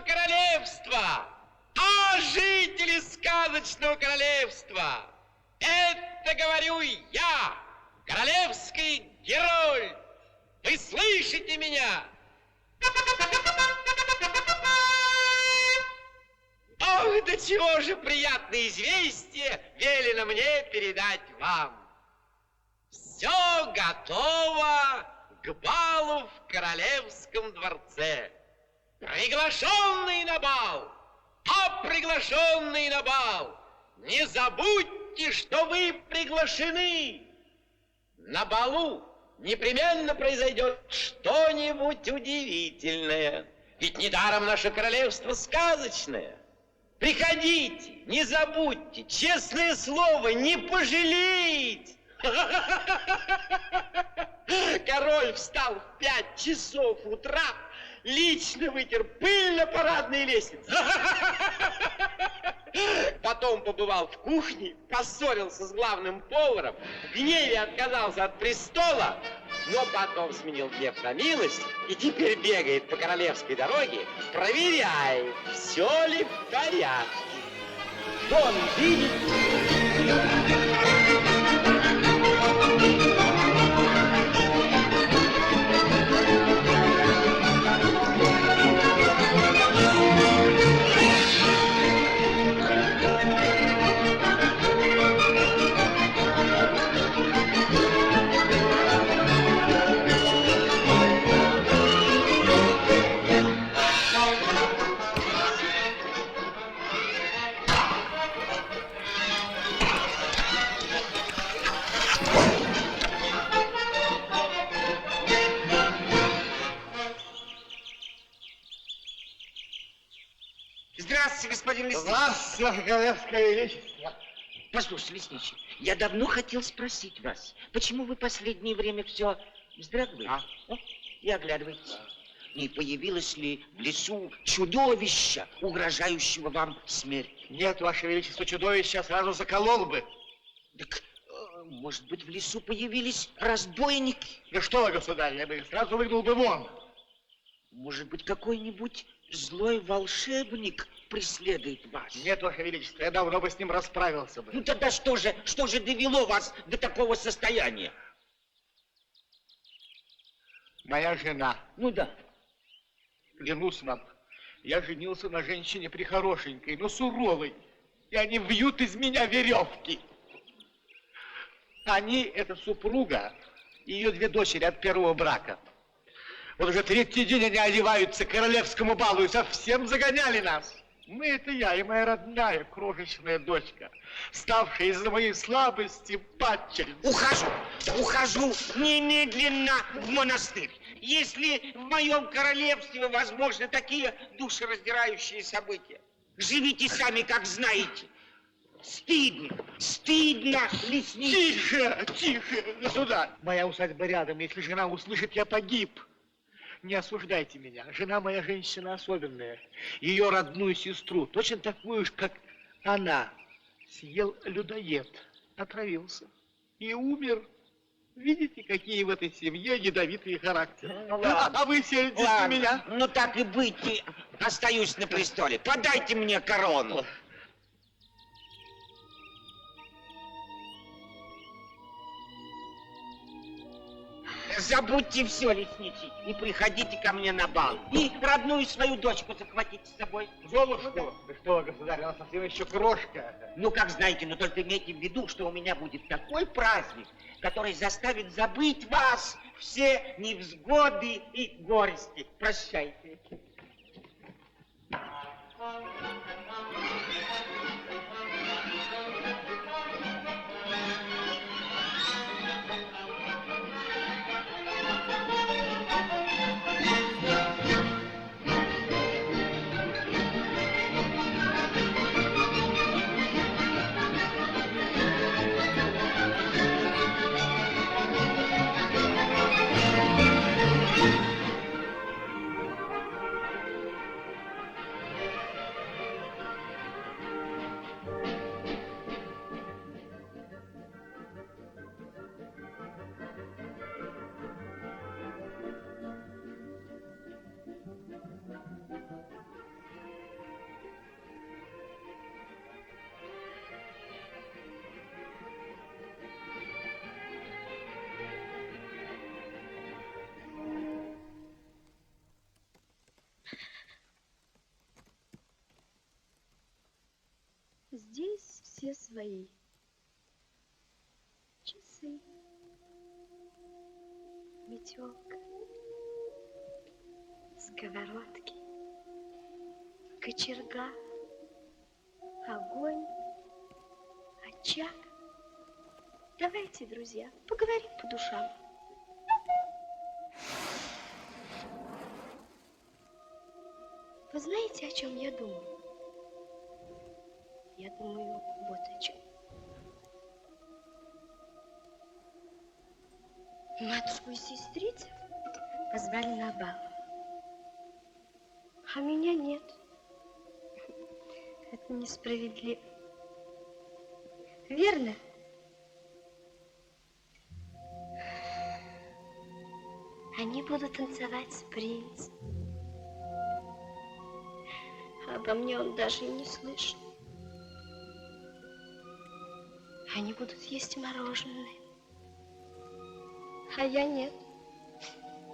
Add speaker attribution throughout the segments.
Speaker 1: королевства, а жители сказочного королевства, это говорю я, королевский герой. Вы слышите меня? Ох, до чего же приятное известие велено мне передать вам. Все готово к балу в королевском дворце. Приглашенные на бал, приглашенные на бал, не забудьте, что вы приглашены. На балу непременно произойдет что-нибудь удивительное. Ведь недаром наше королевство сказочное. Приходите, не забудьте, честное слово, не пожалеете. Король встал в 5 часов утра, лично вытер пыль на парадной лестнице. Потом побывал в кухне, поссорился с главным поваром, в гневе отказался от престола, но потом сменил гнев на милость и теперь бегает по королевской дороге, проверяет, все ли в порядке. Что он видит?
Speaker 2: Здравствуйте, господин лесничий.
Speaker 3: Здравствуйте, ваше королевское величество.
Speaker 2: Послушайте, лесничий, я давно хотел спросить вас, почему вы последнее время все вздрагиваете и оглядываетесь? Не появилось ли в лесу чудовища, угрожающего вам смерть?
Speaker 3: Нет, ваше величество, чудовище сразу заколол бы.
Speaker 2: Так, может быть, в лесу появились разбойники?
Speaker 3: Да что вы, государь, я бы их сразу выгнал бы вон.
Speaker 2: Может быть, какой-нибудь злой волшебник преследует вас?
Speaker 3: Нет, ваше величество, я давно бы с ним расправился бы.
Speaker 2: Ну тогда что же довело вас до такого состояния?
Speaker 3: Моя жена.
Speaker 2: Ну да.
Speaker 3: Клянусь вам, я женился на женщине прихорошенькой, но суровой. И они вьют из меня веревки. Они, это супруга и ее 2 дочери от первого брака. Вот уже 3-й день они одеваются к королевскому балу и совсем загоняли нас. Мы, это я и моя родная крошечная дочка, ставшая из-за моей слабости падчерицей.
Speaker 2: Ухожу немедленно в монастырь. Если в моем королевстве возможны такие душераздирающие события, живите сами, как знаете. Стыдно, лесничий.
Speaker 3: Тише, государь. Моя усадьба рядом, если жена услышит, я погиб. Не осуждайте меня. Жена моя женщина особенная. Ее родную сестру, точно такую же, как она, съел людоед, отравился и умер. Видите, какие в этой семье ядовитые характеры.
Speaker 2: Ну, ладно.
Speaker 3: А вы сердитесь на меня?
Speaker 2: Ну так и быть, остаюсь на престоле. Подайте мне корону. Забудьте все, лесничий, и приходите ко мне на бал. И родную свою дочку захватите с собой.
Speaker 3: Золушку? Да что, государь, она совсем еще крошка.
Speaker 2: Ну, как знаете, но только имейте в виду, что у меня будет такой праздник, который заставит забыть вас все невзгоды и горести. Прощайте.
Speaker 4: все свои. Часы, метелка, сковородки, кочерга, огонь, очаг. Давайте, друзья, поговорим по душам. Вы знаете, о чем я думаю? Я думаю вот о чем. Матушку и сестрицев позвали на бал, а меня нет. Это несправедливо. Верно? Они будут танцевать с принцем. Обо мне он даже и не слышит. Они будут есть мороженое. А я нет.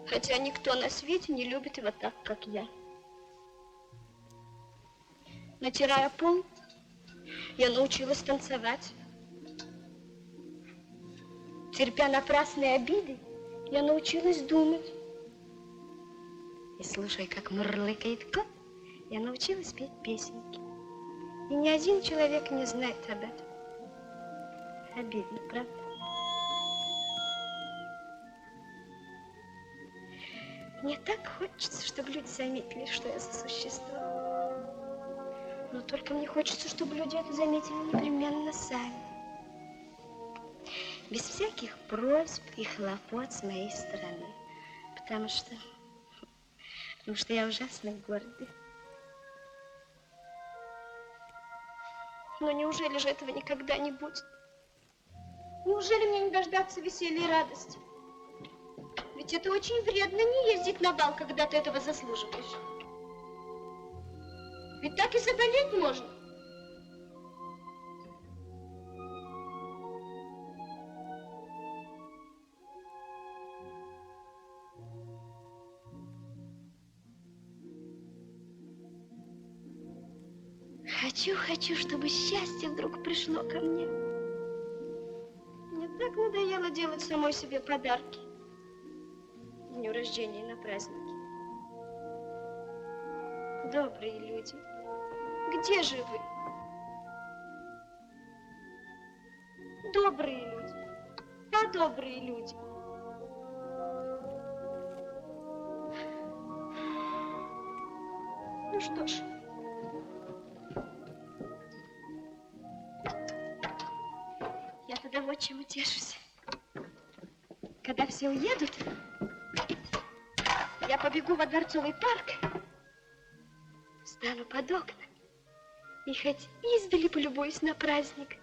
Speaker 4: Хотя никто на свете не любит его так, как я. Натирая пол, я научилась танцевать. Терпя напрасные обиды, я научилась думать. И слушая, как мурлыкает кот, я научилась петь песенки. И ни один человек не знает об этом. Обидно, правда? Мне так хочется, чтобы люди заметили, что я за существо. Но только мне хочется, чтобы люди это заметили непременно сами. Без всяких просьб и хлопот с моей стороны. Потому что я ужасно гордый. Но неужели же этого никогда не будет? Неужели мне не дождаться веселья и радости? Ведь это очень вредно не ездить на бал, когда ты этого заслуживаешь. Ведь так и заболеть можно. Хочу, чтобы счастье вдруг пришло ко мне. Мне так надоело делать самой себе подарки. Дню рождения и на праздники. Добрые люди, где же вы? Добрые люди, а добрые люди. Ну что ж. Я тогда вот чем утешусь. Когда все уедут, я побегу во Дворцовый парк, встану под окна и хоть издали полюбуюсь на праздник.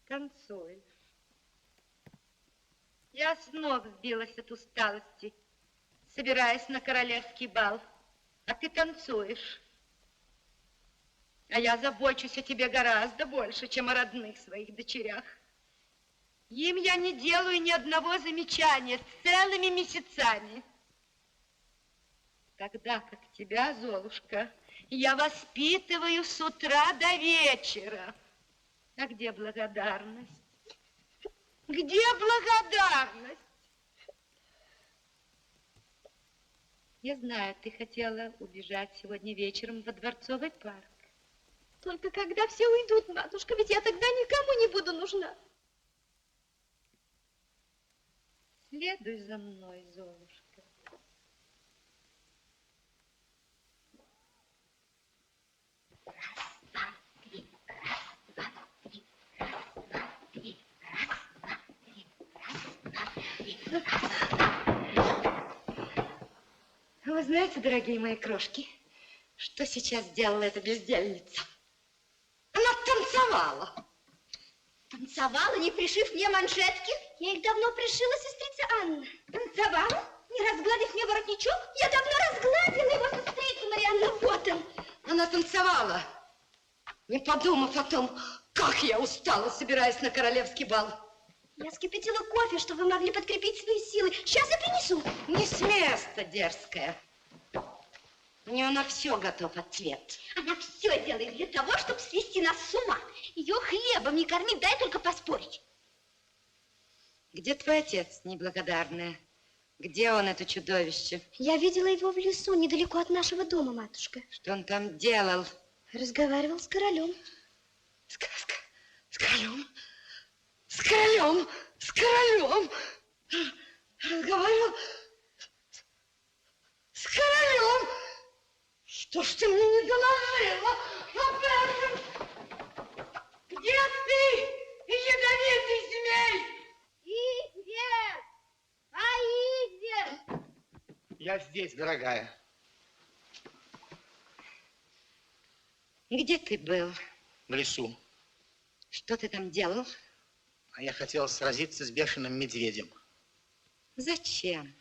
Speaker 5: Танцуешь. Я снова сбилась от усталости, собираясь на королевский бал, а ты танцуешь. А я забочусь о тебе гораздо больше, чем о родных своих дочерях. Им я не делаю ни одного замечания целыми месяцами. Тогда как тебя, Золушка, я воспитываю с утра до вечера. А где благодарность? Где благодарность? Я знаю, ты хотела убежать сегодня вечером во Дворцовый парк.
Speaker 4: Только когда все уйдут, матушка, ведь я тогда никому не буду нужна.
Speaker 5: Следуй за мной, Золушка. Вы знаете, дорогие мои крошки, что сейчас сделала эта бездельница? Она танцевала.
Speaker 4: Танцевала, не пришив мне манжетки? Я их давно пришила, сестрица Анна. Танцевала? Не разгладив мне воротничок? Я давно разгладила его, сестрица Марианна. Вот он.
Speaker 5: Она танцевала, не подумав о том, как я устала, собираясь на королевский бал.
Speaker 4: Я вскипятила кофе, чтобы вы могли подкрепить свои силы. Сейчас я принесу.
Speaker 5: Не с места, дерзкая. У нее на все готов ответ.
Speaker 4: Она все делает для того, чтобы свести нас с ума. Ее хлебом не кормить, дай только поспорить.
Speaker 5: Где твой отец, неблагодарная? Где он, это чудовище?
Speaker 4: Я видела его в лесу, недалеко от нашего дома, матушка.
Speaker 5: Что он там делал?
Speaker 4: Разговаривал с королем.
Speaker 5: С королем? С королем? С королем? Разговаривал с королем? Что ж ты мне не доложила об этом? Где ты, ядовитый змей?
Speaker 4: Издер! Аиздер!
Speaker 3: Я здесь, дорогая.
Speaker 5: Где ты был?
Speaker 3: В лесу.
Speaker 5: Что ты там делал?
Speaker 3: А я хотел сразиться с бешеным медведем.
Speaker 5: Зачем?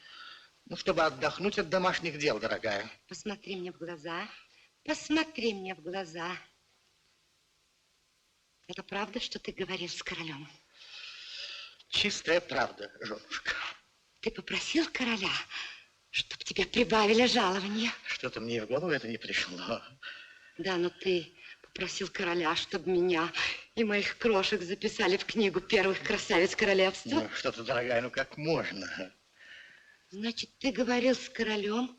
Speaker 3: Ну, чтобы отдохнуть от домашних дел, дорогая.
Speaker 5: Посмотри мне в глаза. Посмотри мне в глаза. Это правда, что ты говорил с королем?
Speaker 3: Чистая правда, женушка.
Speaker 5: Ты попросил короля, чтобы тебе прибавили жалование?
Speaker 3: Что-то мне и в голову это не пришло.
Speaker 5: Да, но ты попросил короля, чтобы меня и моих крошек записали в книгу первых красавиц королевства.
Speaker 3: Ну, что-то, дорогая, ну как можно?
Speaker 5: Значит, ты говорил с королем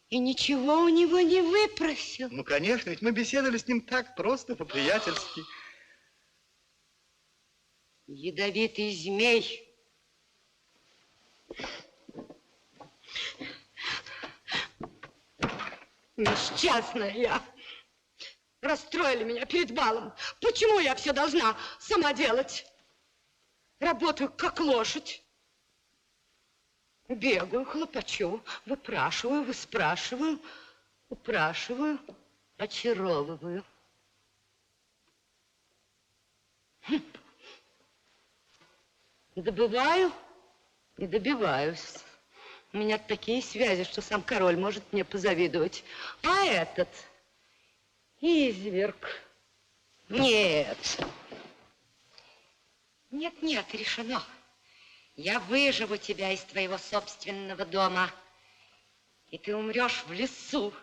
Speaker 5: и ничего у него не выпросил?
Speaker 3: Ну, конечно, ведь мы беседовали с ним так просто, по-приятельски.
Speaker 5: Ядовитый змей. Несчастная я. Расстроили меня перед балом. Почему я все должна сама делать? Работаю как лошадь. Бегаю, хлопочу, выпрашиваю, выспрашиваю, упрашиваю, очаровываю. Добываю и добиваюсь. У меня такие связи, что сам король может мне позавидовать. А этот изверг. Нет. Нет, решено. Я выживу тебя из твоего собственного дома. И ты умрешь в лесу.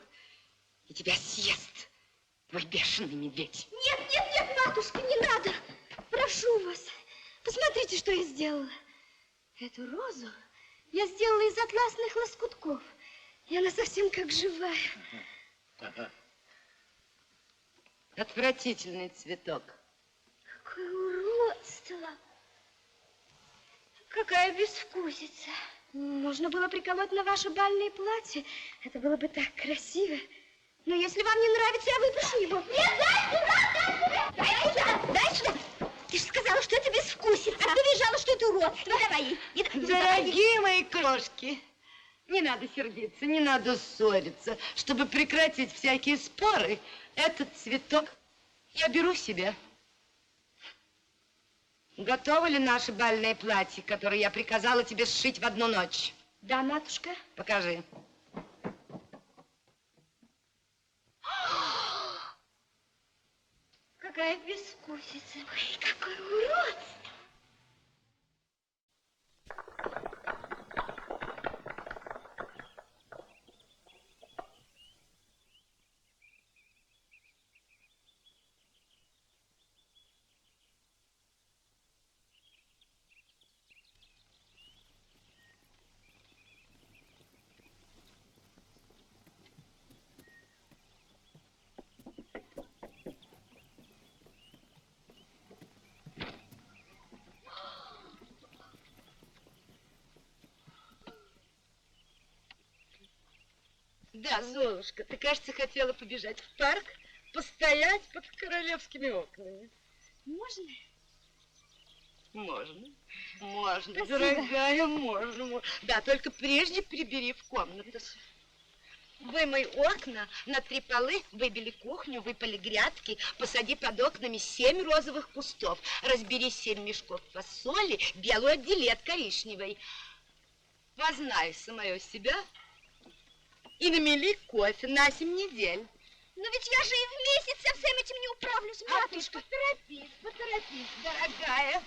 Speaker 5: И тебя съест твой бешеный медведь.
Speaker 4: Нет, матушка, не надо. Прошу вас, посмотрите, что я сделала. Эту розу я сделала из атласных лоскутков. И она совсем как живая.
Speaker 5: Отвратительный цветок.
Speaker 4: Какое уродство. Какая безвкусица. Можно было приколоть на ваше бальное платье. Это было бы так красиво. Но если вам не нравится, я выпущу его. Нет, дай сюда! Дай сюда! Ты же сказала, что это безвкусица. А ты визжала, что это уродство. Давай.
Speaker 5: Дорогие мои крошки, не надо сердиться, не надо ссориться. Чтобы прекратить всякие споры, этот цветок я беру себе. Готово ли наше бальное платье, которое я приказала тебе сшить в одну ночь?
Speaker 4: Да, матушка.
Speaker 5: Покажи.
Speaker 4: Какая безвкусица. Ой, какое уродство.
Speaker 5: Да, Золушка, ты, кажется, хотела побежать в парк, постоять под королевскими окнами.
Speaker 4: Можно?
Speaker 5: Можно. Можно,
Speaker 4: Спасибо.
Speaker 5: дорогая, можно. Да, только прежде прибери в комнату. Вымой окна, натри полы, выбели кухню, выпали грядки, посади под окнами 7 розовых кустов, разбери 7 мешков фасоли, белую отдели от коричневой. Познай самое себя и намели кофе на 7 недель.
Speaker 4: Но ведь я же и в месяц со всем этим не управлюсь, матушка.
Speaker 5: Поторопись, дорогая.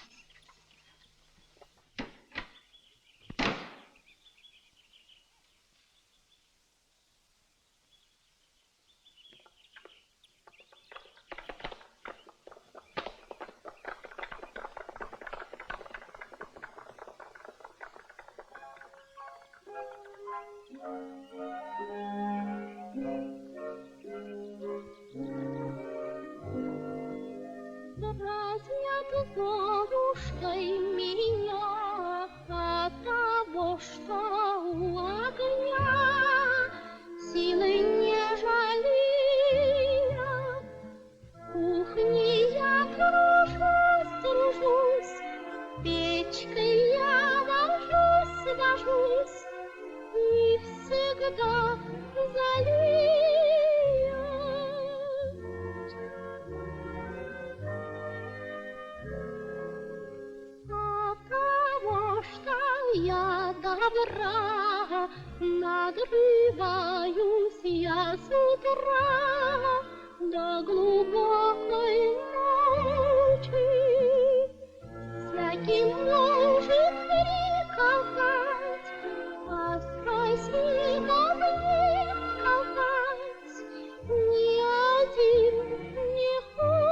Speaker 6: Дразнят Золушкой меня от того, что у огня силы не жалея. В кухне я тружусь, печкой я вожусь, и всегда залея. Я добра, надрываюсь я с утра до глубокой ночи. Всякий может приказать, а красиво мне сказать ни один не хочет.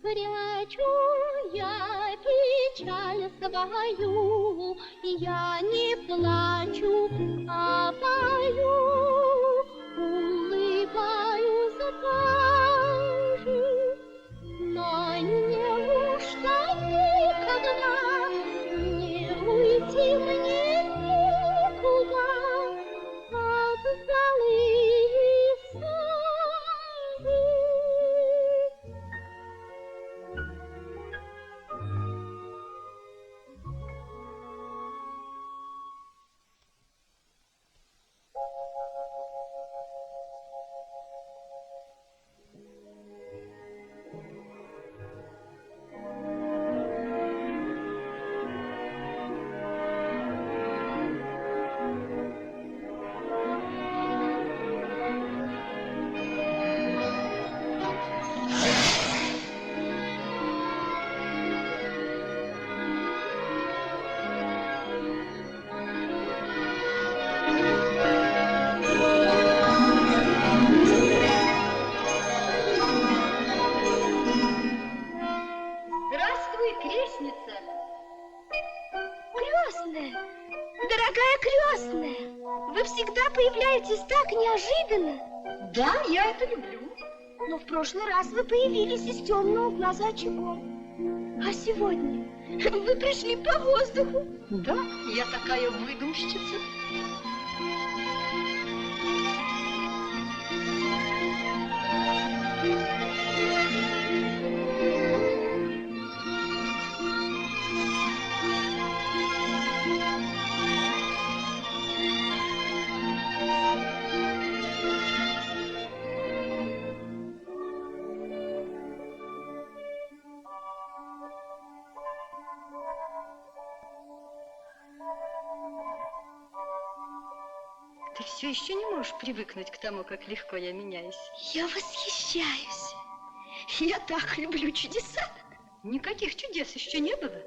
Speaker 6: Прячу я печаль свою, я не плачу, а пою, улыбаюсь даже, но неужто никогда не уйти мне никуда от золы сады?
Speaker 5: Здравствуй, крестница.
Speaker 4: Крестная, дорогая крестная, вы всегда появляетесь так неожиданно.
Speaker 5: Да, я это люблю.
Speaker 4: Но в прошлый раз вы появились из темного угла за очагом. А сегодня вы пришли по воздуху.
Speaker 5: Да, я такая выдумщица. Ты все еще не можешь привыкнуть к тому, как легко я меняюсь.
Speaker 4: Я восхищаюсь. Я так люблю чудеса.
Speaker 5: Никаких чудес еще не было.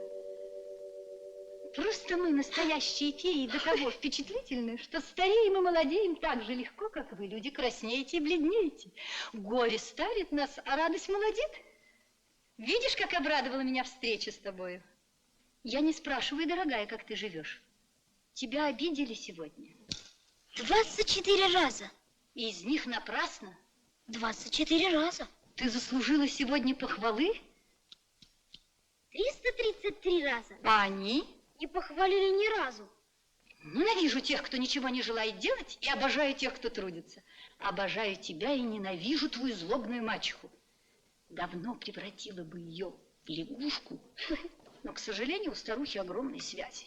Speaker 5: Просто мы, настоящие феи, до того впечатлительны, что стареем и молодеем так же легко, как вы, люди, краснеете и бледнеете. Горе старит нас, а радость молодит. Видишь, как обрадовала меня встреча с тобою? Я не спрашиваю, дорогая, как ты живешь. Тебя обидели сегодня.
Speaker 6: 24 раза.
Speaker 5: И из них напрасно.
Speaker 6: 24 раза.
Speaker 5: Ты заслужила сегодня похвалы,
Speaker 6: 333 раза.
Speaker 5: а они?
Speaker 6: Не похвалили ни разу.
Speaker 5: Ненавижу тех, кто ничего не желает делать, и обожаю тех, кто трудится. Обожаю тебя и ненавижу твою злобную мачеху. Давно превратила бы ее в лягушку, но, к сожалению, у старухи огромные связи.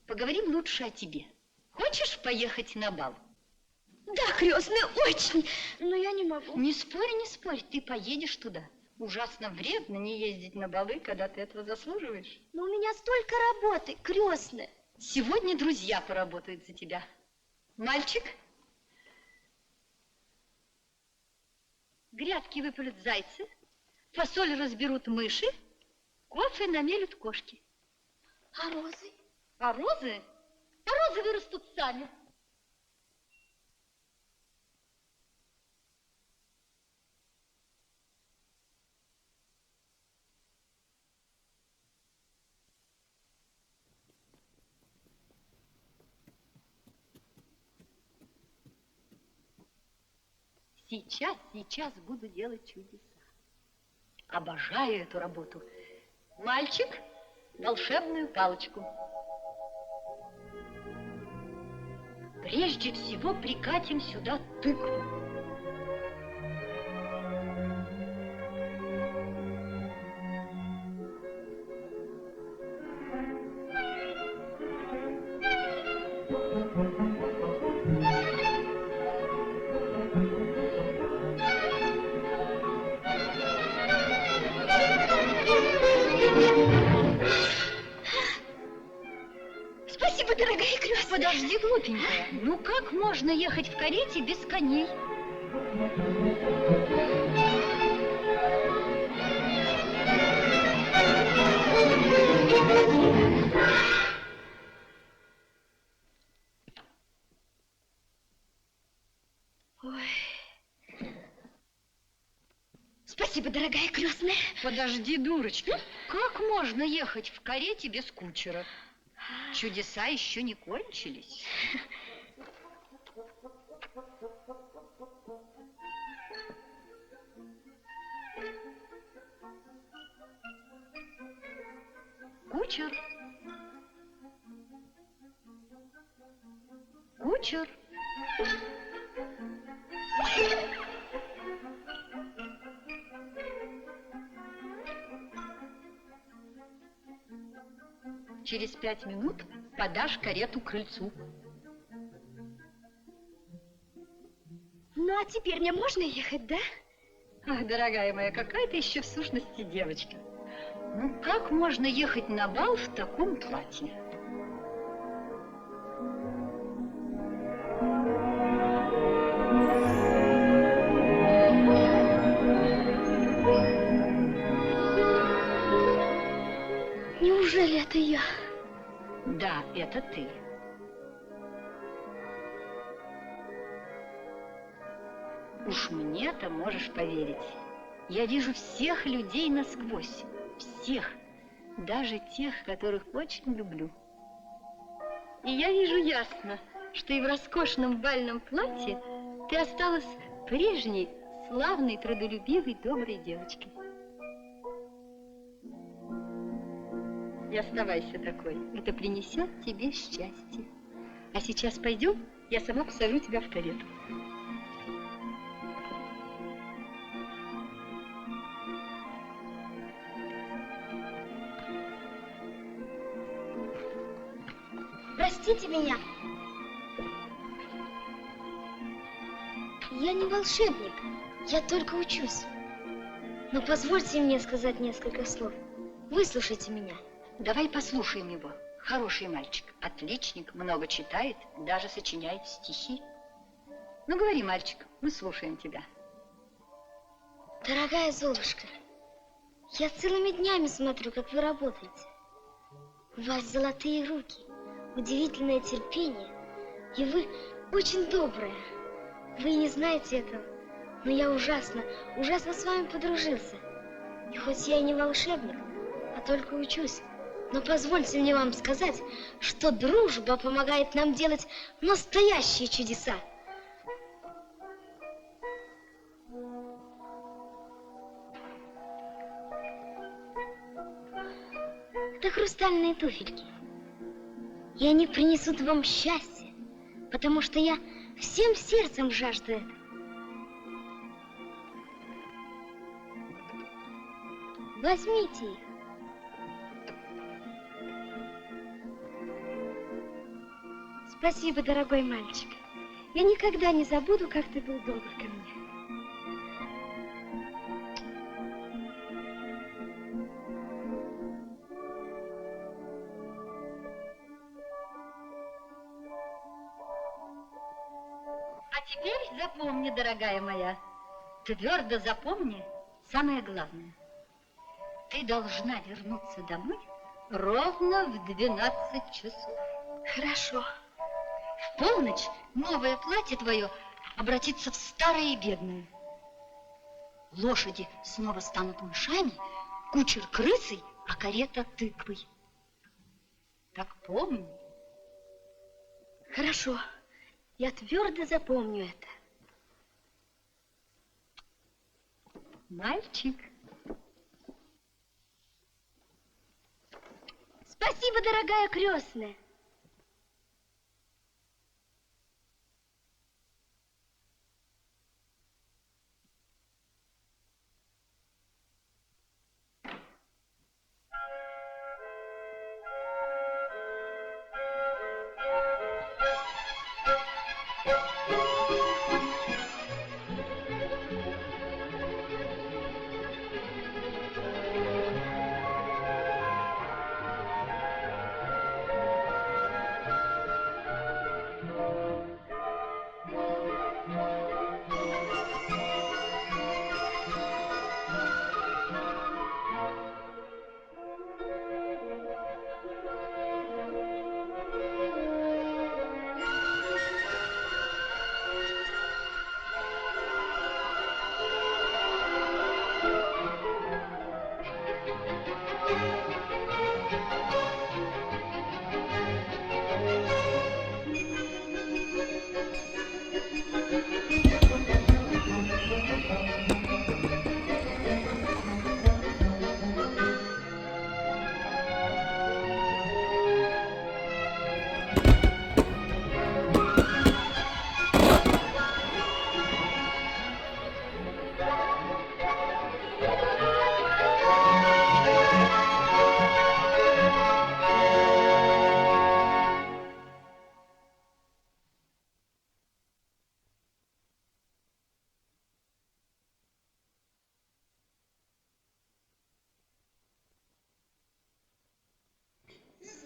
Speaker 5: Поговорим лучше о тебе. Хочешь поехать на бал?
Speaker 4: Да, крестный, очень. Но я не могу.
Speaker 5: Не спорь, ты поедешь туда. Ужасно вредно не ездить на балы, когда ты этого заслуживаешь.
Speaker 4: Но у меня столько работы, крестная.
Speaker 5: Сегодня друзья поработают за тебя. Мальчик, грядки выпалят зайцы, фасоль разберут мыши, кофе намелют кошки.
Speaker 4: А розы?
Speaker 5: А розы вырастут сами. Сейчас буду делать чудеса. Обожаю эту работу. Мальчик, волшебную палочку. Прежде всего прикатим сюда тыкву.
Speaker 4: Спасибо, дорогая крестная.
Speaker 5: Подожди, глупенькая. Ну как можно ехать в карете без коней?
Speaker 4: Спасибо, дорогая крестная.
Speaker 5: Подожди, дурочка. Как можно ехать в карете без кучера? Чудеса еще не кончились. Кучер. Кучер. Через 5 минут подашь карету к крыльцу.
Speaker 4: Ну, а теперь мне можно ехать, да?
Speaker 5: Ах, дорогая моя, какая ты еще в сущности девочка. Ну, как можно ехать на бал в таком платье?
Speaker 4: Неужели это я?
Speaker 5: Да, это ты. Уж мне-то можешь поверить. Я вижу всех людей насквозь. Всех. Даже тех, которых очень люблю. И я вижу ясно, что и в роскошном бальном платье ты осталась прежней, славной, трудолюбивой, доброй девочкой. И оставайся такой. Это принесет тебе счастье. А сейчас пойдем, я сама посажу тебя в карету.
Speaker 4: Простите меня. Я не волшебник, я только учусь. Но позвольте мне сказать несколько слов. Выслушайте меня.
Speaker 5: Давай послушаем его. Хороший мальчик, отличник, много читает, даже сочиняет стихи. Ну, говори, мальчик, мы слушаем тебя.
Speaker 4: Дорогая Золушка, я целыми днями смотрю, как вы работаете. У вас золотые руки, удивительное терпение, и вы очень добрая. Вы не знаете этого, но я ужасно с вами подружился. И хоть я и не волшебник, а только учусь,
Speaker 6: Но позвольте мне вам сказать, что дружба помогает нам делать настоящие чудеса. Это хрустальные туфельки. И они принесут вам счастье, потому что я всем сердцем жажду этого. Возьмите их.
Speaker 4: Спасибо, дорогой мальчик. Я никогда не забуду, как ты был добр ко мне.
Speaker 5: А теперь запомни, дорогая моя, твердо запомни самое главное. Ты должна вернуться домой ровно в 12 часов.
Speaker 4: Хорошо.
Speaker 5: В полночь новое платье твое обратится в старое и бедное. Лошади снова станут мышами, кучер крысой, а карета тыквой. Так помни.
Speaker 4: Хорошо. Я твердо запомню это.
Speaker 5: Мальчик.
Speaker 4: Спасибо, дорогая крестная.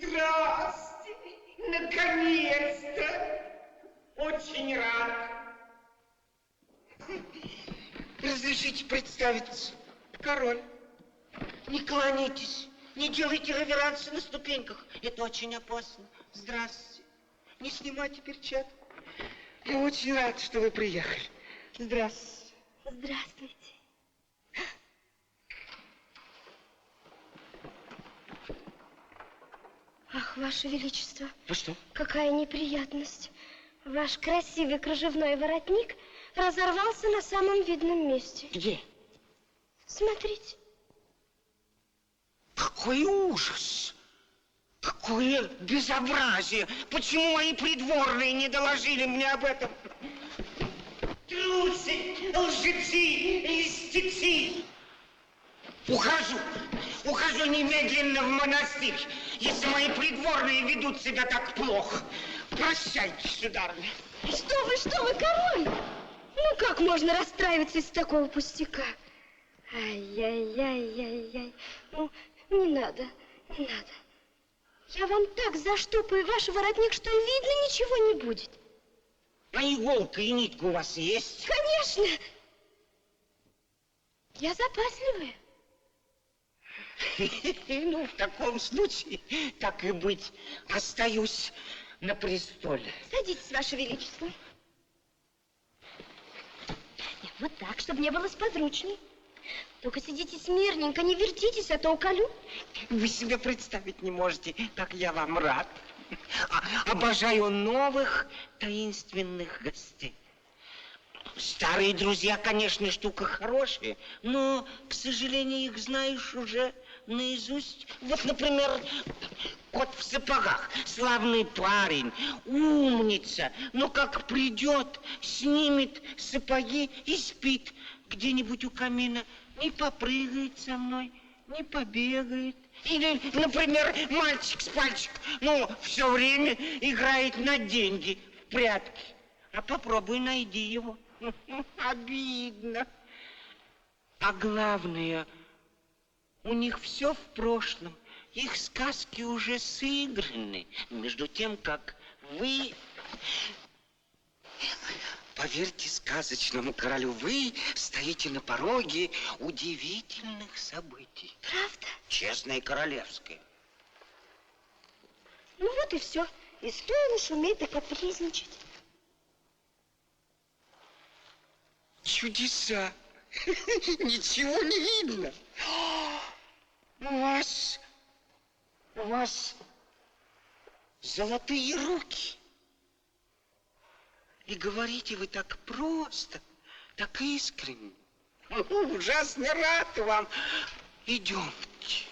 Speaker 2: Здравствуйте! Наконец-то! Очень рад. Разрешите представиться. Король. Не кланяйтесь, не делайте реверансы на ступеньках. Это очень опасно. Здравствуйте. Не снимайте перчатку. Я очень рад, что вы приехали. Здравствуйте.
Speaker 4: Здравствуйте. Ах, Ваше Величество.
Speaker 2: Вы что?
Speaker 4: Какая неприятность. Ваш красивый кружевной воротник разорвался на самом видном месте.
Speaker 2: Где?
Speaker 4: Смотрите.
Speaker 2: Какой ужас! Какое безобразие! Почему мои придворные не доложили мне об этом? Трусы, лжецы, льстецы! Ухожу! Ухожу немедленно в монастырь, если мои придворные ведут себя так плохо. Прощайте, сударыня.
Speaker 4: Что вы, король? Ну, как можно расстраиваться из такого пустяка? Ай-яй-яй-яй-яй. Ну, не надо, не надо. Я вам так заштопаю ваш воротник, что и видно ничего не будет.
Speaker 2: А иголка и нитка у вас есть?
Speaker 4: Конечно. Я запасливая.
Speaker 2: Ну, в таком случае, так и быть, остаюсь на престоле.
Speaker 4: Садитесь, Ваше Величество. Нет, вот так, чтобы мне было сподручней.
Speaker 6: Только сидите смирненько, не вертитесь, а то уколю.
Speaker 2: Вы себе представить не можете, как я вам рад. Обожаю новых таинственных гостей. Старые друзья, конечно, штука хорошая, но, к сожалению, их знаешь уже наизусть. Вот, например, кот в сапогах. Славный парень, умница. Но как придет, снимет сапоги и спит где-нибудь у камина. Не попрыгает со мной, не побегает. Или, например, мальчик с пальчик, все время играет на деньги в прятки. А попробуй найди его. Обидно. А главное, у них все в прошлом. Их сказки уже сыграны. Между тем, как вы... Поверьте сказочному королю, вы стоите на пороге удивительных событий.
Speaker 6: Правда?
Speaker 2: Честное и королевское.
Speaker 6: Ну вот и все. И стоило шуметь да капризничать.
Speaker 2: Чудеса. Ничего не видно. У вас золотые руки. И говорите вы так просто, так искренне. Ужасно рад вам. Идемте.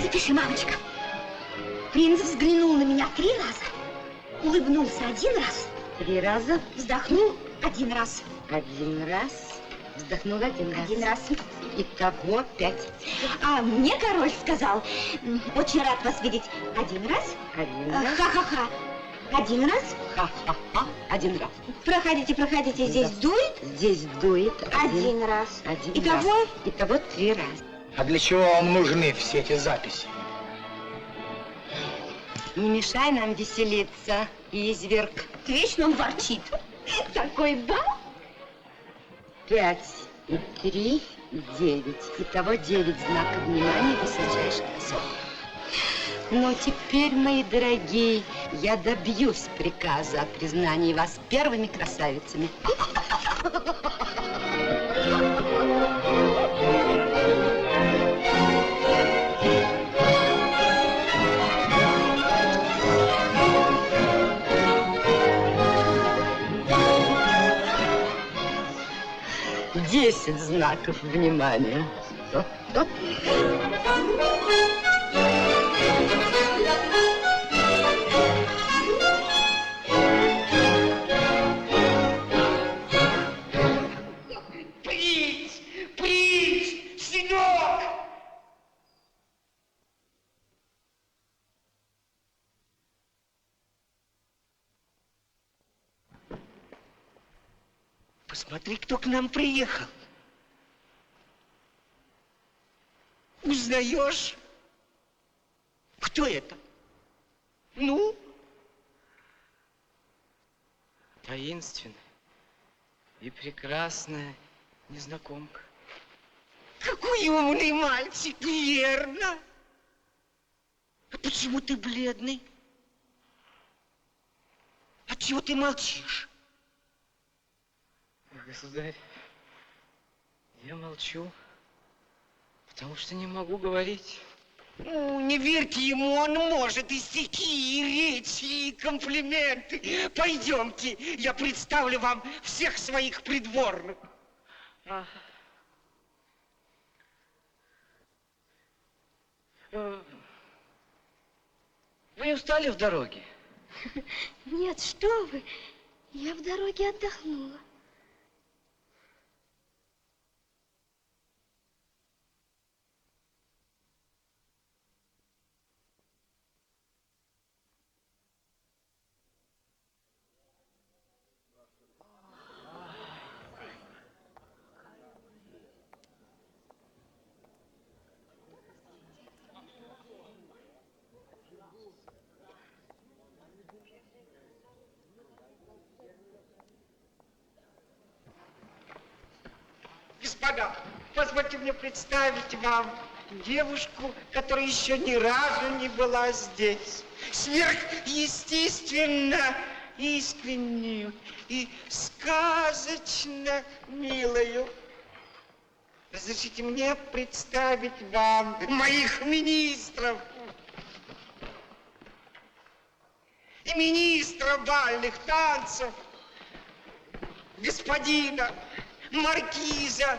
Speaker 6: Запиши, мамочка. Принц взглянул на меня 3 раза, улыбнулся 1 раз,
Speaker 7: 3 раза,
Speaker 6: вздохнул 1 раз,
Speaker 7: 1 раз, вздохнул 1 раз.
Speaker 6: 1 раз.
Speaker 7: Итого 5.
Speaker 6: А мне король сказал: очень рад вас видеть 1 раз.
Speaker 7: 1 раз.
Speaker 6: Ха-ха-ха. 1 раз.
Speaker 7: Ха-ха-ха. 1 раз.
Speaker 6: Проходите, проходите. Здесь дует.
Speaker 7: Здесь дует
Speaker 6: 1 раз.
Speaker 7: 1
Speaker 6: Итого?
Speaker 7: раз. Итого 3 раза.
Speaker 3: А для чего вам нужны все эти записи?
Speaker 7: Не мешай нам веселиться, изверг.
Speaker 6: Вечно он ворчит. Такой бал.
Speaker 7: 5 и 3 и 9. Итого 9 знаков внимания высочайших особ. Но теперь, мои дорогие, я добьюсь приказа о признании вас первыми красавицами. Десять знаков внимания.
Speaker 2: Принц, сынок! Посмотри, кто к нам приехал. Узнаешь? Кто это? Ну?
Speaker 8: Таинственная и прекрасная незнакомка.
Speaker 2: Какой умный мальчик, верно? А почему ты бледный? Отчего ты молчишь?
Speaker 8: Государь, я молчу, потому что не могу говорить.
Speaker 2: Ну, не верьте ему, он может и стихи, и речи, и комплименты. Пойдемте, я представлю вам всех своих придворных.
Speaker 8: Вы не устали в дороге?
Speaker 6: Нет, что вы. Я в дороге отдохнула.
Speaker 2: Господа, позвольте мне представить вам девушку, которая еще ни разу не была здесь. Сверхъестественно искреннюю и сказочно милую. Разрешите мне представить вам моих министров. И министра бальных танцев, господина маркиза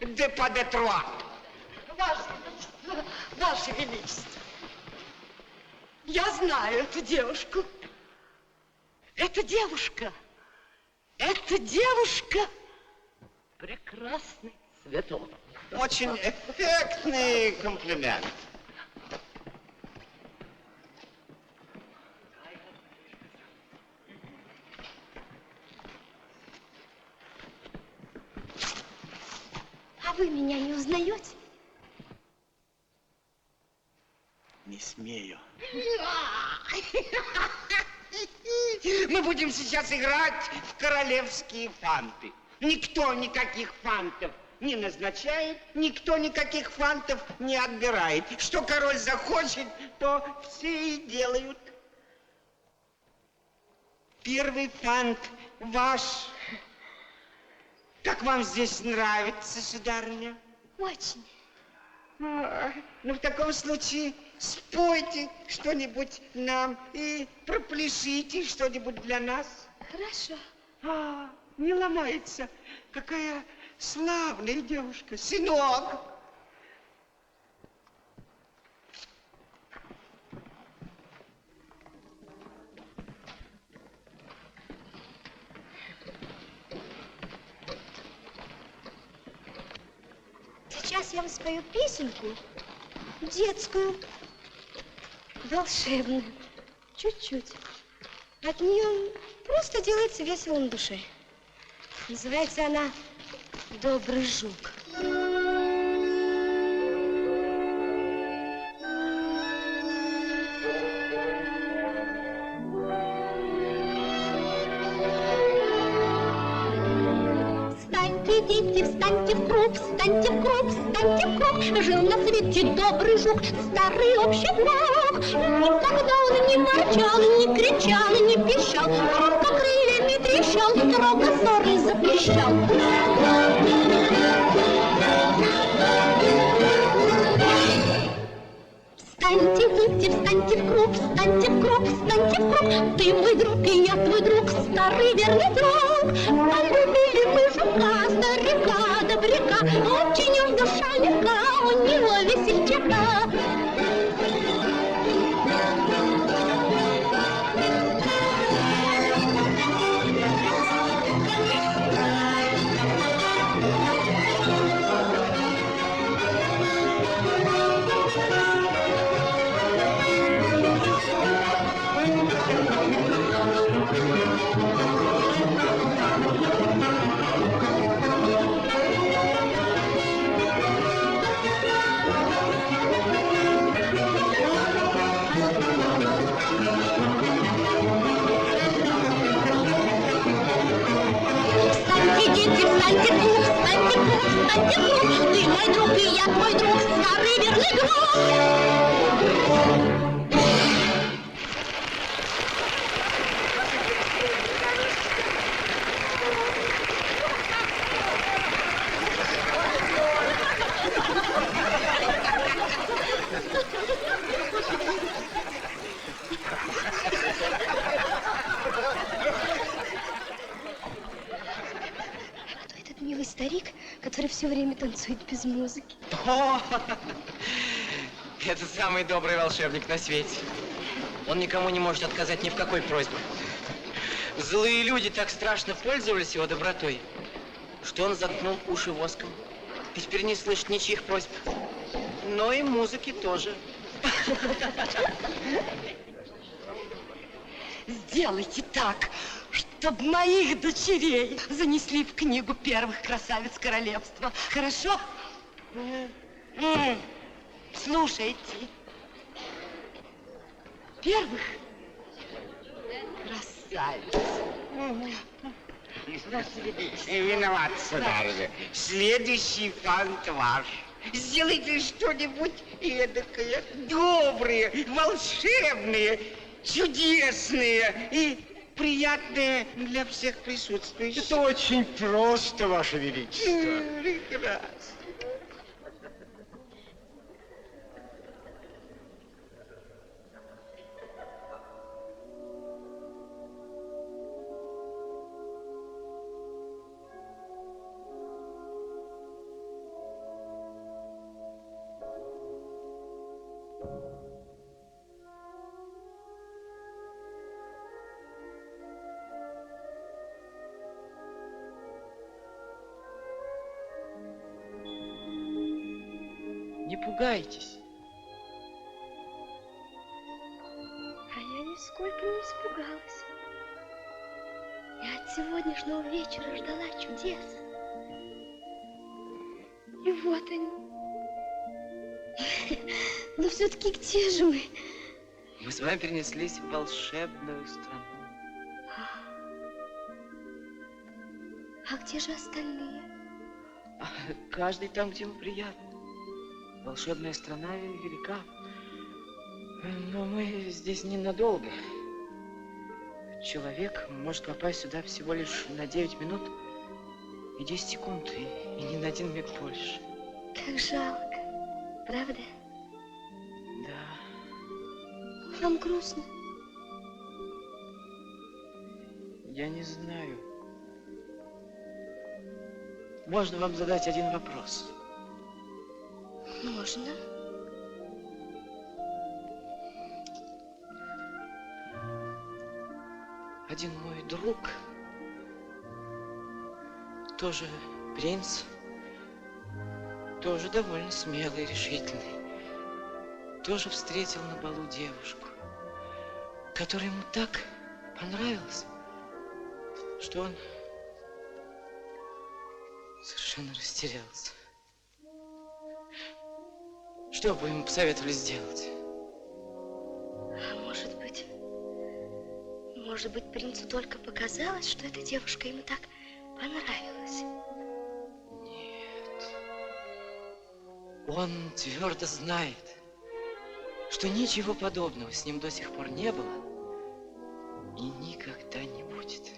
Speaker 2: де Падетруа.
Speaker 5: Ваше Величество, я знаю эту девушку. Эта девушка прекрасный цветок.
Speaker 2: Очень эффектный комплимент.
Speaker 4: А вы меня не узнаете?
Speaker 2: Не смею. Мы будем сейчас играть в королевские фанты. Никто никаких фантов не назначает, никто никаких фантов не отбирает. Что король захочет, то все и делают. Первый фант ваш. Как вам здесь нравится, сударыня?
Speaker 4: Очень.
Speaker 2: Ну, в таком случае спойте что-нибудь нам и пропляшите что-нибудь для нас.
Speaker 4: Хорошо.
Speaker 2: Не ломается. Какая славная девушка. Сынок.
Speaker 4: Сейчас я вам спою песенку детскую, волшебную, чуть-чуть. От нее просто делается весело на душе. Называется она «Добрый жук».
Speaker 6: Встаньте, дети, встаньте в круг, встаньте в круг, встаньте в круг. Жил на свете добрый жук, старый общий друг. Никогда он не ворчал, не кричал, не пищал, громко крыльями трещал, строго ссоры запрещал. Встаньте, дети, встаньте в круг, встаньте в круг, встаньте в круг. Ты мой друг, и я твой друг, старый верный друг. Полюбили мы жука, старика, добряка. Очень он душа легка, у него весельчака. Встаньте в круг, встаньте в круг, встаньте в круг. Ты мой друг, и я твой друг, старый верный друг.
Speaker 4: Милый старик, который все время танцует без музыки.
Speaker 8: О, это самый добрый волшебник на свете. Он никому не может отказать ни в какой просьбе. Злые люди так страшно пользовались его добротой, что он заткнул уши воском. И теперь не слышит ничьих просьб. Но и музыки тоже.
Speaker 5: Сделайте так, чтобы моих дочерей занесли в книгу первых красавиц королевства. Хорошо? Слушайте. Первых красавиц.
Speaker 2: Виноват, сударыня. Следующий фант ваш. Сделайте что-нибудь эдакое, доброе, волшебное, чудесное и приятное для всех присутствующих.
Speaker 3: Это очень просто, Ваше Величество.
Speaker 2: Прекрасно.
Speaker 8: Не пугайтесь.
Speaker 4: А я нисколько не испугалась. Я от сегодняшнего вечера ждала чудес. И вот они. Но все-таки где же мы?
Speaker 8: Мы с вами перенеслись в волшебную страну.
Speaker 4: А где же остальные?
Speaker 8: Каждый там, где ему приятно. Волшебная страна велика. Но мы здесь ненадолго. Человек может попасть сюда всего лишь на 9 минут и 10 секунд, и ни на 1 миг больше.
Speaker 4: Как жалко, правда?
Speaker 8: Да.
Speaker 4: Вам грустно?
Speaker 8: Я не знаю. Можно вам задать один вопрос?
Speaker 4: Можно.
Speaker 8: Один мой друг, тоже принц, тоже довольно смелый, решительный, тоже встретил на балу девушку, которая ему так понравилась, что он совершенно растерялся. Что бы ему посоветовали сделать?
Speaker 4: Может быть, принцу только показалось, что эта девушка ему так понравилась.
Speaker 8: Нет. Он твердо знает, что ничего подобного с ним до сих пор не было и никогда не будет.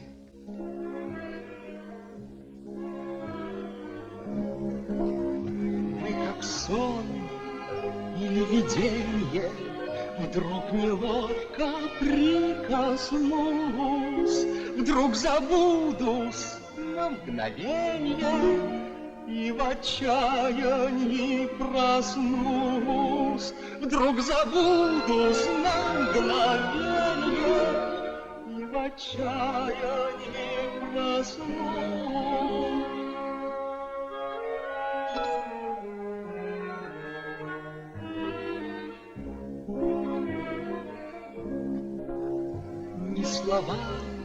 Speaker 9: Вы как сон или видение, вдруг неловко прикоснусь, вдруг забудусь на мгновенье и в отчаянии проснусь. Вдруг забудусь на мгновенье и в отчаянии проснусь. Ни словами,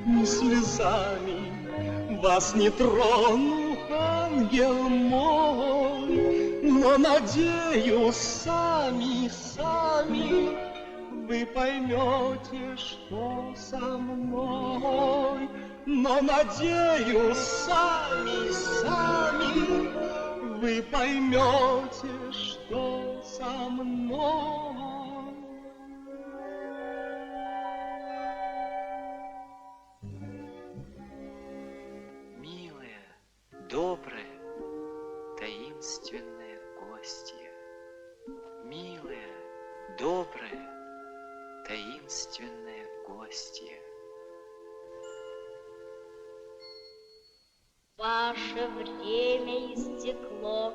Speaker 9: ни слезами вас не трону, ангел мой, но надеюсь, сами вы поймете, что со мной. Но надеюсь, сами вы поймете, что со мной.
Speaker 8: Доброе, таинственное гостье. Милое, доброе, таинственное гостье.
Speaker 6: Ваше время истекло,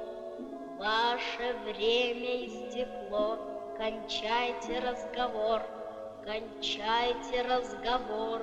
Speaker 6: ваше время истекло. Кончайте разговор, кончайте разговор.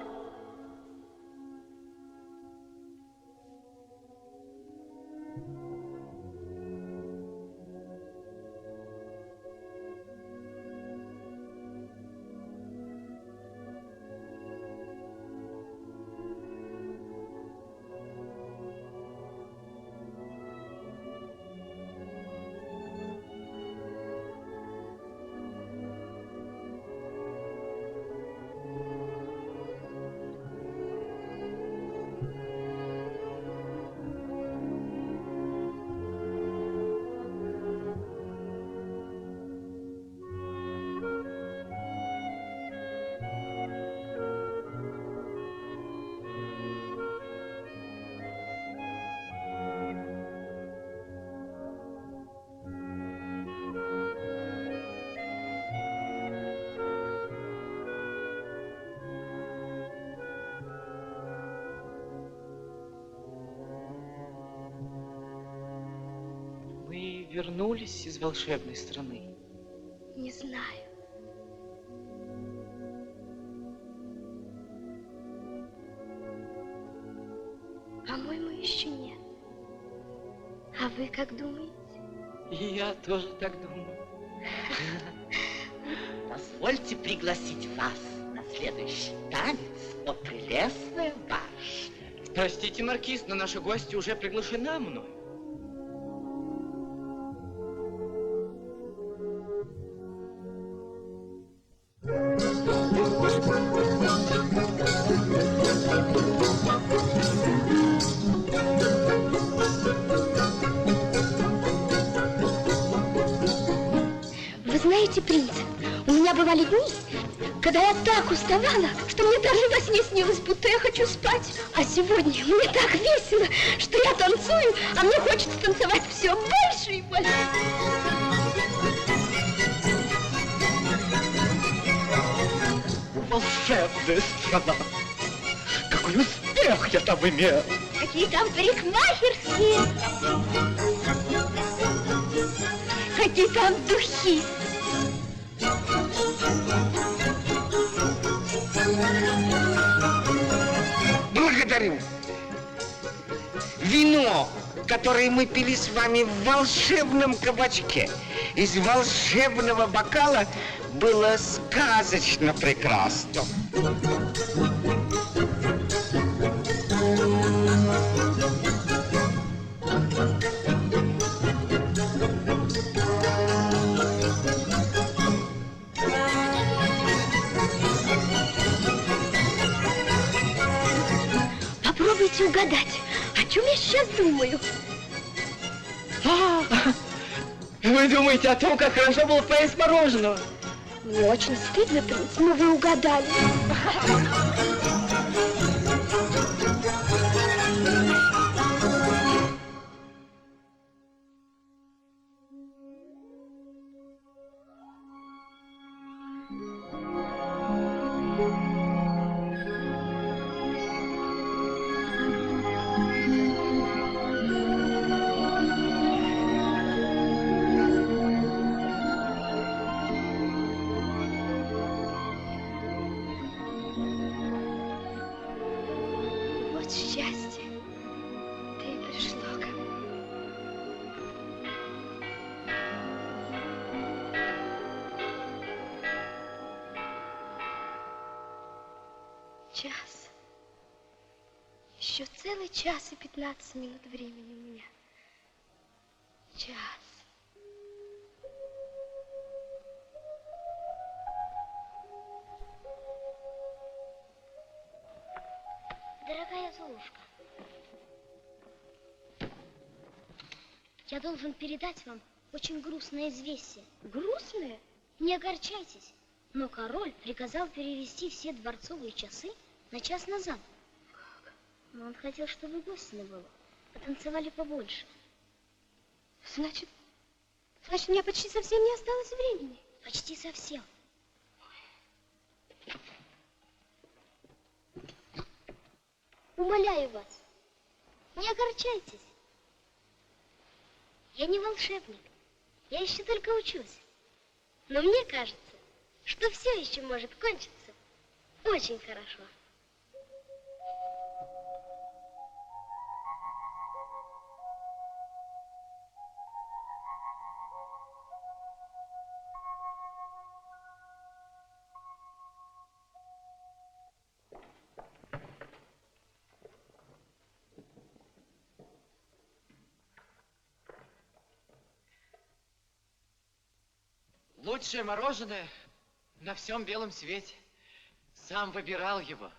Speaker 8: вернулись из волшебной страны?
Speaker 4: Не знаю. По-моему, еще нет. А вы как думаете?
Speaker 8: И я тоже так думаю.
Speaker 2: Позвольте пригласить вас на следующий танец, о прелестная башня.
Speaker 8: Простите, маркиз, но наша гостья уже приглашена мной.
Speaker 4: Вы знаете, принц, у меня бывали дни, когда я так уставала, что мне даже во сне снилось, будто я хочу спать. А сегодня мне так весело, что я танцую, а мне хочется танцевать все больше и больше.
Speaker 3: Волшебная страна! Какой успех я там имел!
Speaker 4: Какие там парикмахерские! Какие там духи!
Speaker 2: Благодарю. Вино, которое мы пили с вами в волшебном кабачке, из волшебного бокала, было сказочно прекрасно.
Speaker 4: Попробуйте угадать, о чем я сейчас думаю.
Speaker 8: Вы думаете о том, как хорошо было поесть мороженого?
Speaker 4: Мне очень стыдно, принц, но вы угадали. Вот счастье, да и пришло ко мне. Час. Еще целый час и 15 минут времени у меня. Час.
Speaker 6: Дорогая Золушка, я должен передать вам очень грустное известие.
Speaker 4: Грустное?
Speaker 6: Не огорчайтесь, но король приказал перевести все дворцовые часы на час назад. Как? Но он хотел, чтобы гости на балу потанцевали побольше.
Speaker 4: Значит, у меня почти совсем не осталось времени.
Speaker 6: Почти совсем. Умоляю вас, не огорчайтесь. Я не волшебник, я еще только учусь. Но мне кажется, что все еще может кончиться очень хорошо.
Speaker 8: Лучшее мороженое на всем белом свете. Сам выбирал его.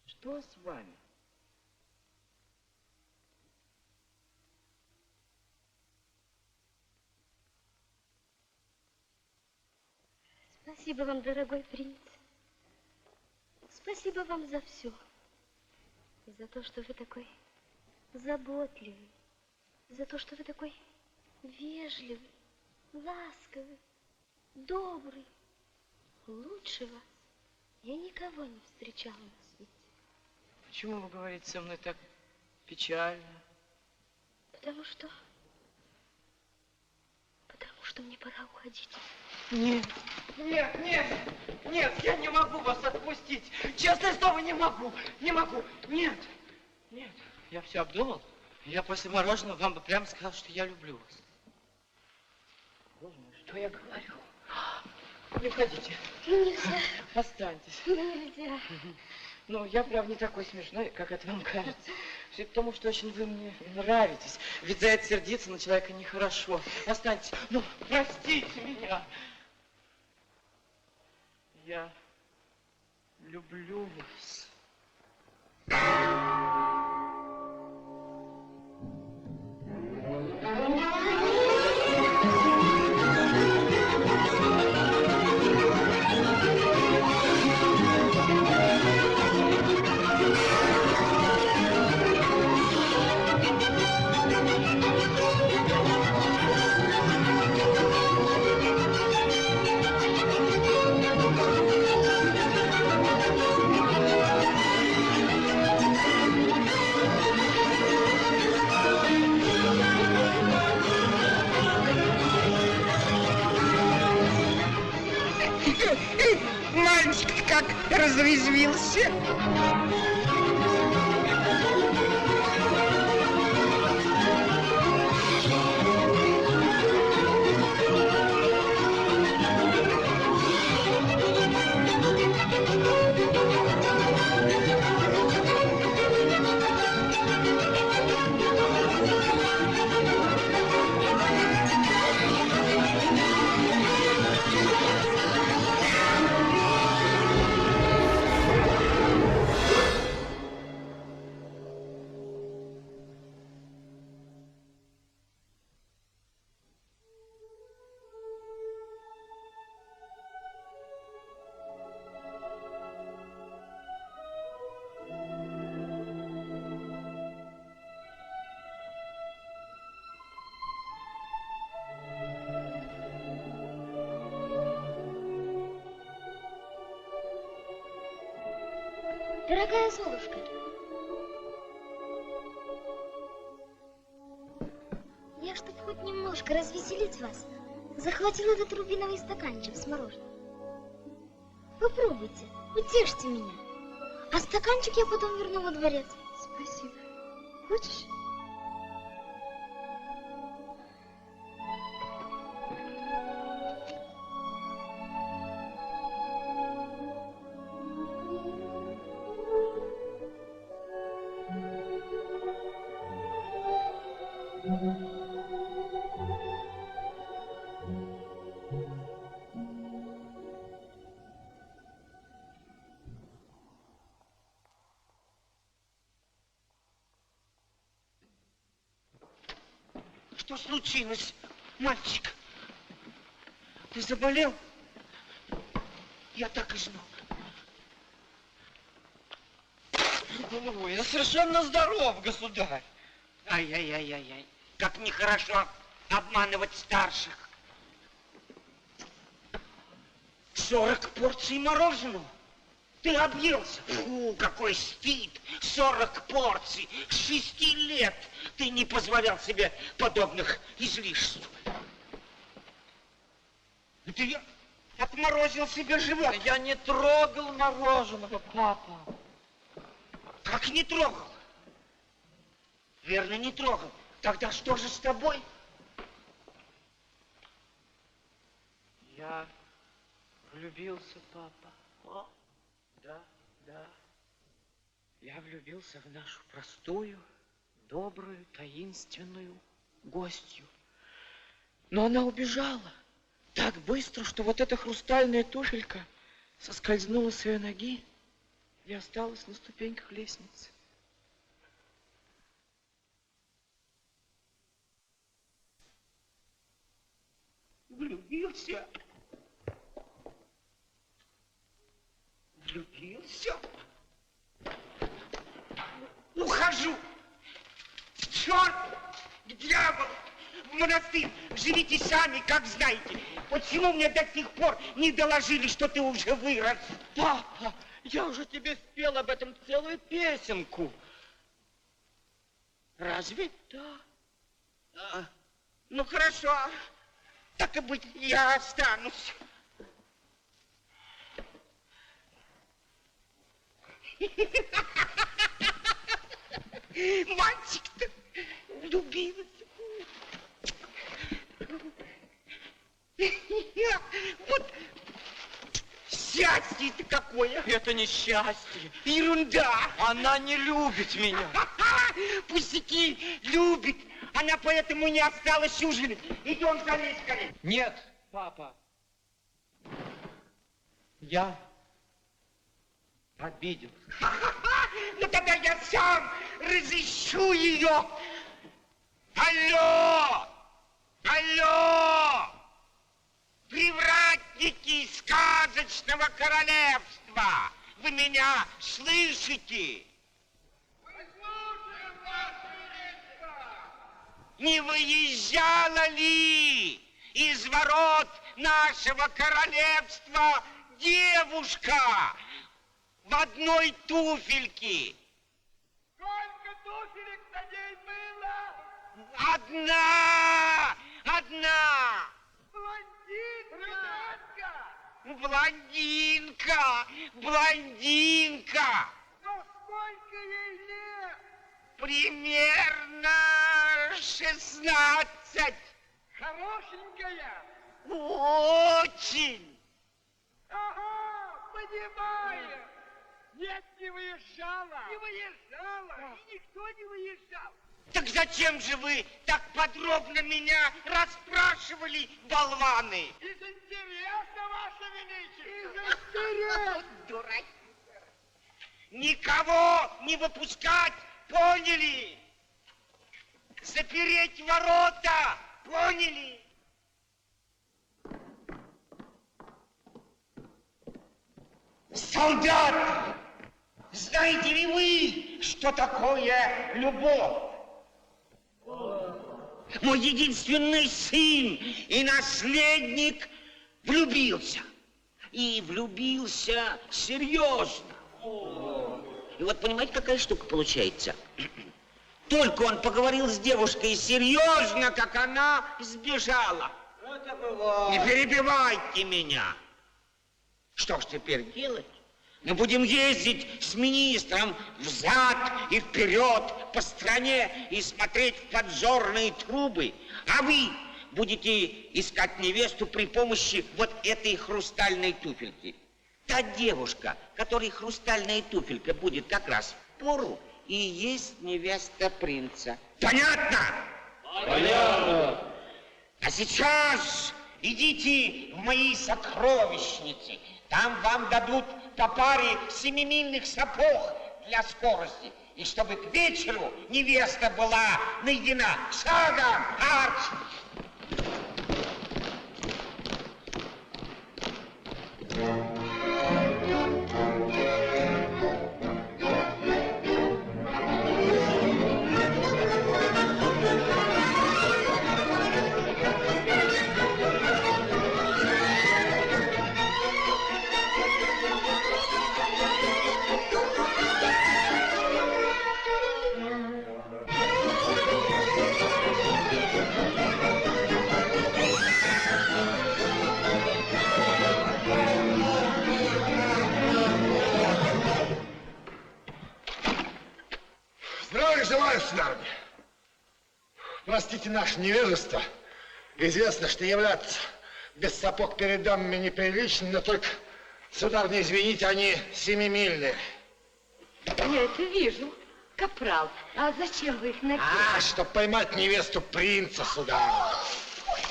Speaker 8: Что с вами?
Speaker 4: Спасибо вам, дорогой принц. Спасибо вам за все. И за то, что вы такой заботливый. За то, что вы такой вежливый, ласковый, добрый. Лучше вас я никого не встречала на свете.
Speaker 8: Почему вы говорите со мной так печально?
Speaker 4: Потому что мне пора уходить.
Speaker 8: Нет, нет, нет, нет, я не могу вас отпустить. Честное слово, не могу, нет, нет. Я все обдумал. Я после мороженого вам бы прямо сказал, что я люблю вас. Боже мой, что я говорю? Не уходите.
Speaker 4: Нельзя.
Speaker 8: Останьтесь.
Speaker 4: Нельзя.
Speaker 8: Ну, я, правда, не такой смешной, как это вам кажется. Все потому, что очень вы мне нравитесь. Ведь за это сердиться на человека нехорошо. Останьтесь. Ну, простите меня. Я люблю вас.
Speaker 2: Мальчик как разрезвился.
Speaker 4: Дорогая Золушка, я, чтобы хоть немножко развеселить вас, захватила этот рубиновый стаканчик с мороженым. Попробуйте, утешьте меня. А стаканчик я потом верну во дворец. Спасибо. Хочешь?
Speaker 2: Что случилось, мальчик? Ты заболел? Я так и знал.
Speaker 8: Ой, я совершенно здоров, государь.
Speaker 2: Ай-яй-яй-яй-яй. Как нехорошо обманывать старших. 40 порций мороженого. Ты объелся. Фу, какой стыд. 40 порций. С 6 лет ты не позволял себе подобных излишеств. Ты отморозил себе живот.
Speaker 8: Я не трогал мороженого, папа.
Speaker 2: Как не трогал? Верно, не трогал. Тогда что же с тобой?
Speaker 8: Я влюбился, папа. О, да, да. Я влюбился в нашу простую, добрую, таинственную гостью. Но она убежала так быстро, что вот эта хрустальная туфелька соскользнула с ее ноги и осталась на ступеньках лестницы.
Speaker 2: Влюбился? Влюбился? Ухожу! Черт! К дьяволу! в монастырь. Живите сами, как знаете. Почему мне до сих пор не доложили, что ты уже вырос?
Speaker 8: Папа, я уже тебе спел об этом целую песенку.
Speaker 2: Разве? Да. Ну, хорошо. Так и быть, я останусь. Мальчик-то влюбился. Вот счастье-то какое.
Speaker 8: Это не счастье.
Speaker 2: Ерунда.
Speaker 8: Она не любит меня.
Speaker 2: Пустяки, любит. Она поэтому не осталась ужинать. Идем за ней скорее.
Speaker 8: Нет, папа. Я обидел.
Speaker 2: Ну тогда я сам разыщу ее. Алло! Алло! Привратники сказочного королевства! Вы меня слышите? Не выезжала ли из ворот нашего королевства девушка в одной туфельке?
Speaker 3: Сколько туфелек на ней было?
Speaker 2: Одна! Блондинка!
Speaker 3: Ну, сколько ей лет?
Speaker 2: Примерно 16.
Speaker 3: Хорошенькая?
Speaker 2: Очень!
Speaker 3: Ага, понимаю. Нет, не выезжала. Не выезжала. И никто не выезжал.
Speaker 2: Так зачем же вы так подробно меня расспрашивали, болваны?
Speaker 3: Из интереса, Ваше Величество. Из интереса.
Speaker 2: Дурак. Никого не выпускать, поняли? Запереть ворота, поняли? Солдат! Знаете ли вы, что такое любовь? Мой единственный сын и наследник влюбился. И влюбился серьезно. И вот понимаете, какая штука получается? Только он поговорил с девушкой серьезно, как она сбежала.
Speaker 8: Это бывает.
Speaker 2: Не перебивайте меня. Что ж теперь делать? Мы будем ездить с министром взад и вперед по стране и смотреть в поджорные трубы. А вы будете искать невесту при помощи вот этой хрустальной туфельки. Та девушка, которой хрустальная туфелька будет как раз в пору, и есть невеста принца. Понятно?
Speaker 8: Понятно.
Speaker 2: А сейчас идите в мои сокровищницы. Там вам дадут по паре семимильных сапог для скорости. И чтобы к вечеру невеста была найдена. Шагом, арч!
Speaker 3: Здравия желаю, сударыня. Простите наше невежество. Известно, что являться без сапог перед дамами неприлично, но только, сударыня, извините, они семимильные.
Speaker 7: Я это вижу. Капрал, а зачем вы их надели?
Speaker 3: Чтоб поймать невесту принца, сударыня.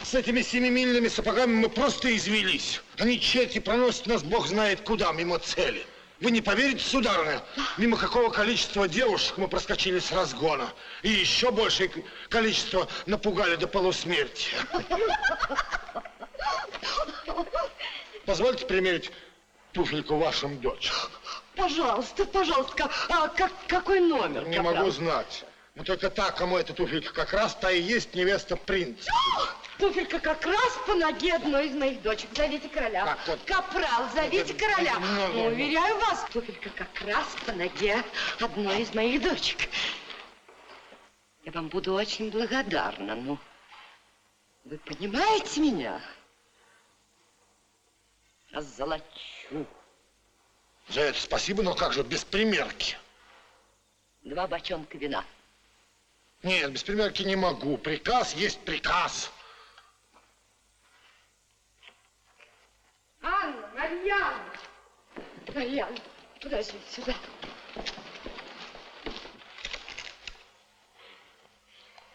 Speaker 3: С этими семимильными сапогами мы просто извелись. Они черти проносят нас бог знает куда, мимо цели. Вы не поверите, сударыня, мимо какого количества девушек мы проскочили с разгона. И еще большее количество напугали до полусмерти. Позвольте примерить туфельку вашим дочерям.
Speaker 7: Пожалуйста, пожалуйста. А какой номер?
Speaker 3: Не
Speaker 7: Капрал?
Speaker 3: могу знать. Ну только та, кому эта туфелька как раз, та и есть невеста принца.
Speaker 7: Туфелька как раз по ноге одной из моих дочек. Зовите короля.
Speaker 3: Как вот?
Speaker 7: Капрал, зовите короля. Уверяю вас, туфелька как раз по ноге одной из моих дочек. Я вам буду очень благодарна, ну, вы понимаете меня? Озолочу.
Speaker 3: За это спасибо, но как же без примерки?
Speaker 7: 2 бочонка вина.
Speaker 3: Нет, без примерки не могу. Приказ есть приказ.
Speaker 7: Анна, Марьяна! Марьяна, подожди сюда.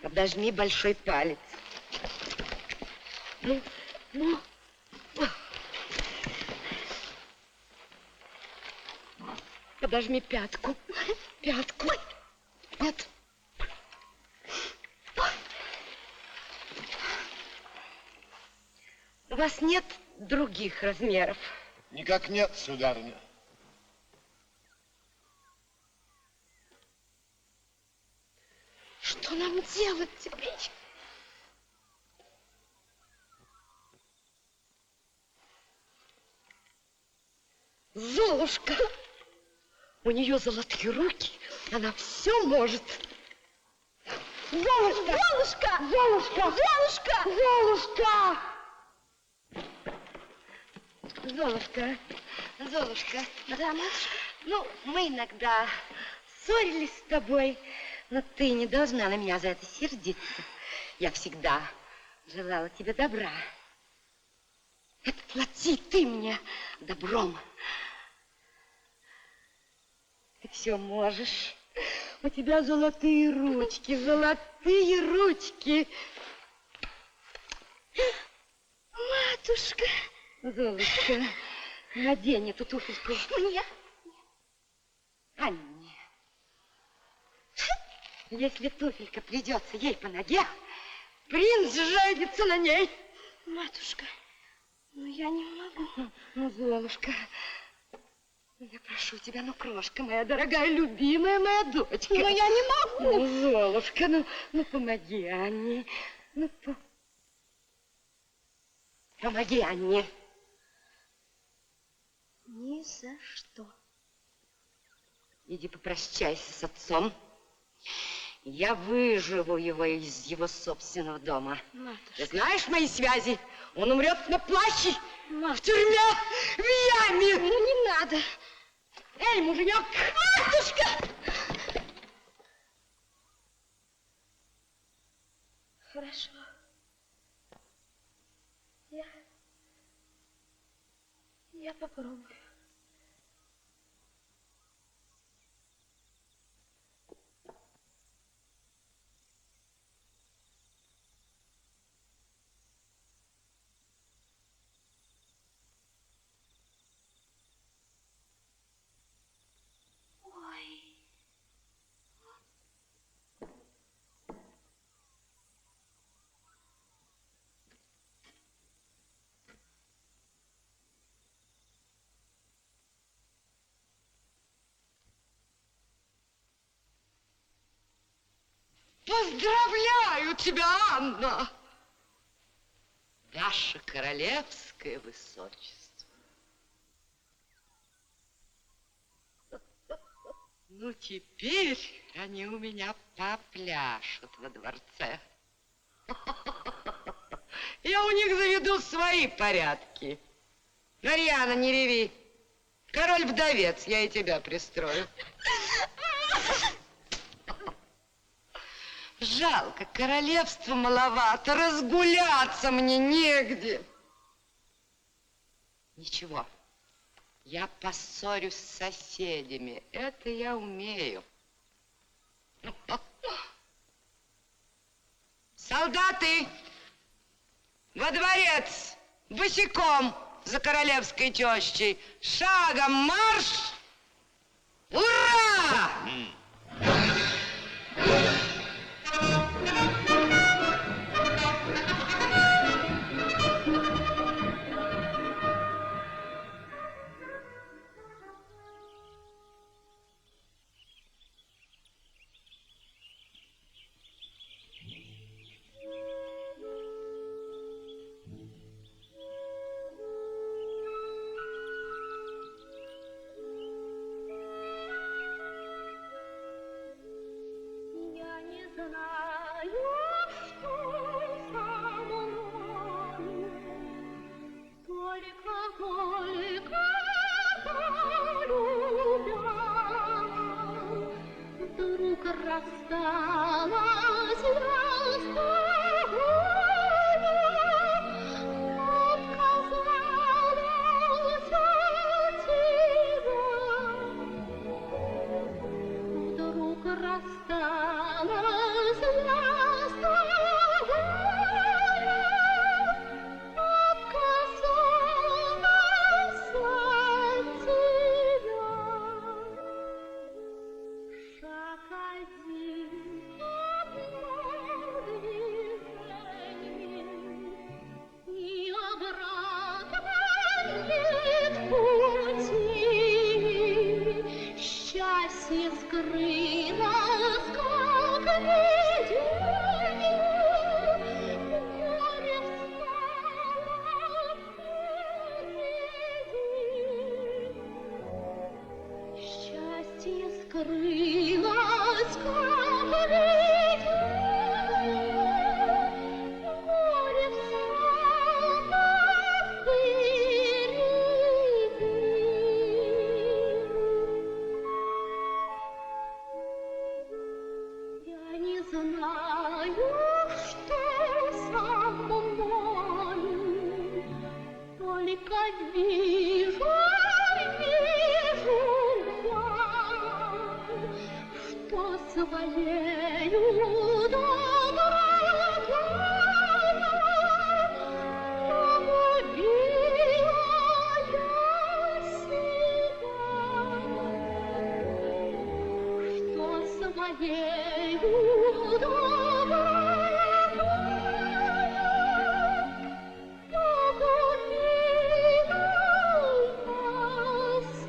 Speaker 7: Подожми большой палец. Ну. Подожми пятку. Пятку. Нет. У вас нет других размеров?
Speaker 3: Никак нет, сударыня.
Speaker 7: Что нам делать теперь? Золушка! У нее золотые руки, она все может. Золушка! Золушка! Золушка! Золушка! Золушка! Золушка! Золушка! Да, матушка? Ну, мы иногда ссорились с тобой, но ты не должна на меня за это сердиться. Я всегда желала тебе добра. Отплати ты мне добром. Ты все можешь. У тебя золотые ручки, золотые ручки.
Speaker 6: Матушка.
Speaker 7: Золушка, надень эту туфельку.
Speaker 6: Мне?
Speaker 7: Анне. Если туфелька придется ей по ноге, принц женится на ней.
Speaker 6: Матушка, ну я не могу.
Speaker 7: Ну, Золушка, я прошу тебя, ну, крошка моя дорогая, любимая моя дочка.
Speaker 6: Но я не могу.
Speaker 7: Ну, Золушка, ну помоги Анне. Ну, помоги Анне.
Speaker 6: Ни за что.
Speaker 7: Иди попрощайся с отцом. Я выживу его из его собственного дома.
Speaker 6: Матушка.
Speaker 7: Ты знаешь мои связи? Он умрет на плахе,
Speaker 6: Матушка.
Speaker 7: в тюрьме, в яме.
Speaker 6: Ну не надо.
Speaker 7: Эй, муженек!
Speaker 6: Матушка! Хорошо. Я попробую.
Speaker 7: Поздравляю тебя, Анна! Ваше королевское высочество. Ну, теперь они у меня попляшут во дворце. Я у них заведу свои порядки. Марьяна, не реви. Король-вдовец, я и тебя пристрою. Жалко, королевства маловато, разгуляться мне негде. Ничего, я поссорюсь с соседями, это я умею. Солдаты, во дворец, босиком за королевской тещей, шагом марш! Ура!
Speaker 6: рассталась я с тобою, отказалась от тебя. Вдруг рассталась я с тобою, отказалась от тебя. Шаг один одно движение, и обратно нет пути. Счастье скрылось, как видение, горе встало впереди. Счастье скрылось, как видение, горе встало впереди. Я не знаю, что со мною, только вижу я, что своею добротою погубила я себя, что своею добротою погубила я себя.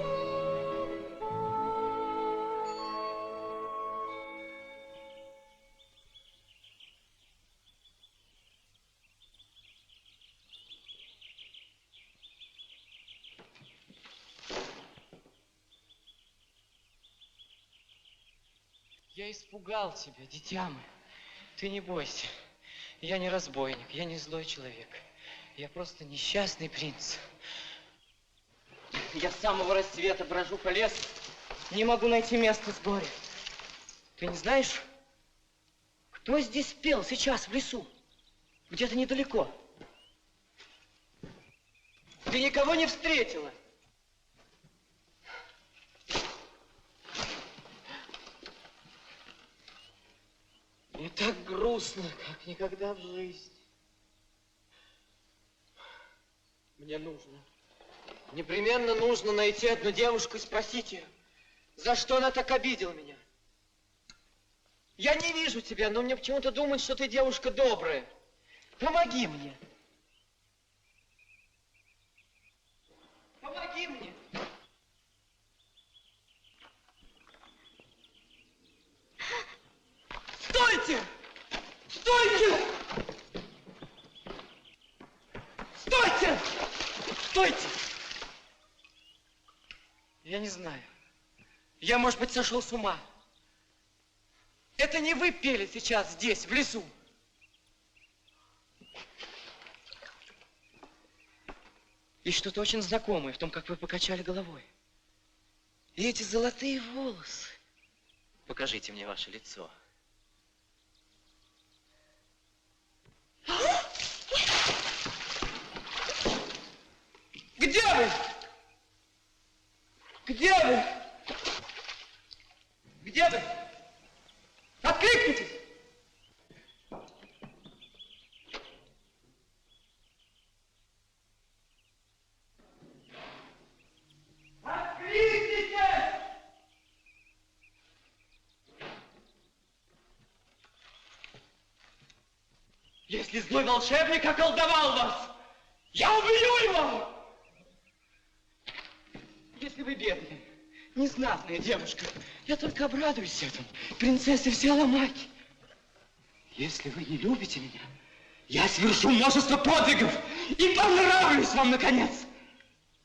Speaker 8: Я испугал тебя, дитя мое. Ты не бойся. Я не разбойник, я не злой человек. Я просто несчастный принц. Я с самого рассвета брожу по лесу, не могу найти место сбора. Ты не знаешь, кто здесь пел сейчас в лесу? Где-то недалеко. Ты никого не встретила? Мне так грустно, как никогда в жизни. Мне непременно нужно найти одну девушку и спросить ее, за что она так обидела меня. Я не вижу тебя, но мне почему-то думают, что ты девушка добрая. Помоги мне. Помоги мне. Стойте! Стойте! Стойте! Стойте! Я не знаю. Я, может быть, сошел с ума. Это не вы пели сейчас здесь, в лесу. Есть что-то очень знакомое в том, как вы покачали головой. И эти золотые волосы. Покажите мне ваше лицо. Где вы? Где вы? Где вы? Откликнитесь! Откликнитесь! Если злой волшебник околдовал вас, я убью его! Если вы бедная, незнатная девушка, я только обрадуюсь этому. Принцессы все ломаки. Если вы не любите меня, я совершу множество подвигов и понравлюсь вам, наконец.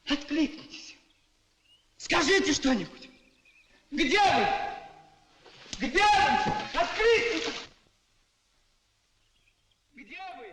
Speaker 8: Откликнитесь. Скажите что-нибудь. Где вы? Где вы? Откликнитесь. Где вы?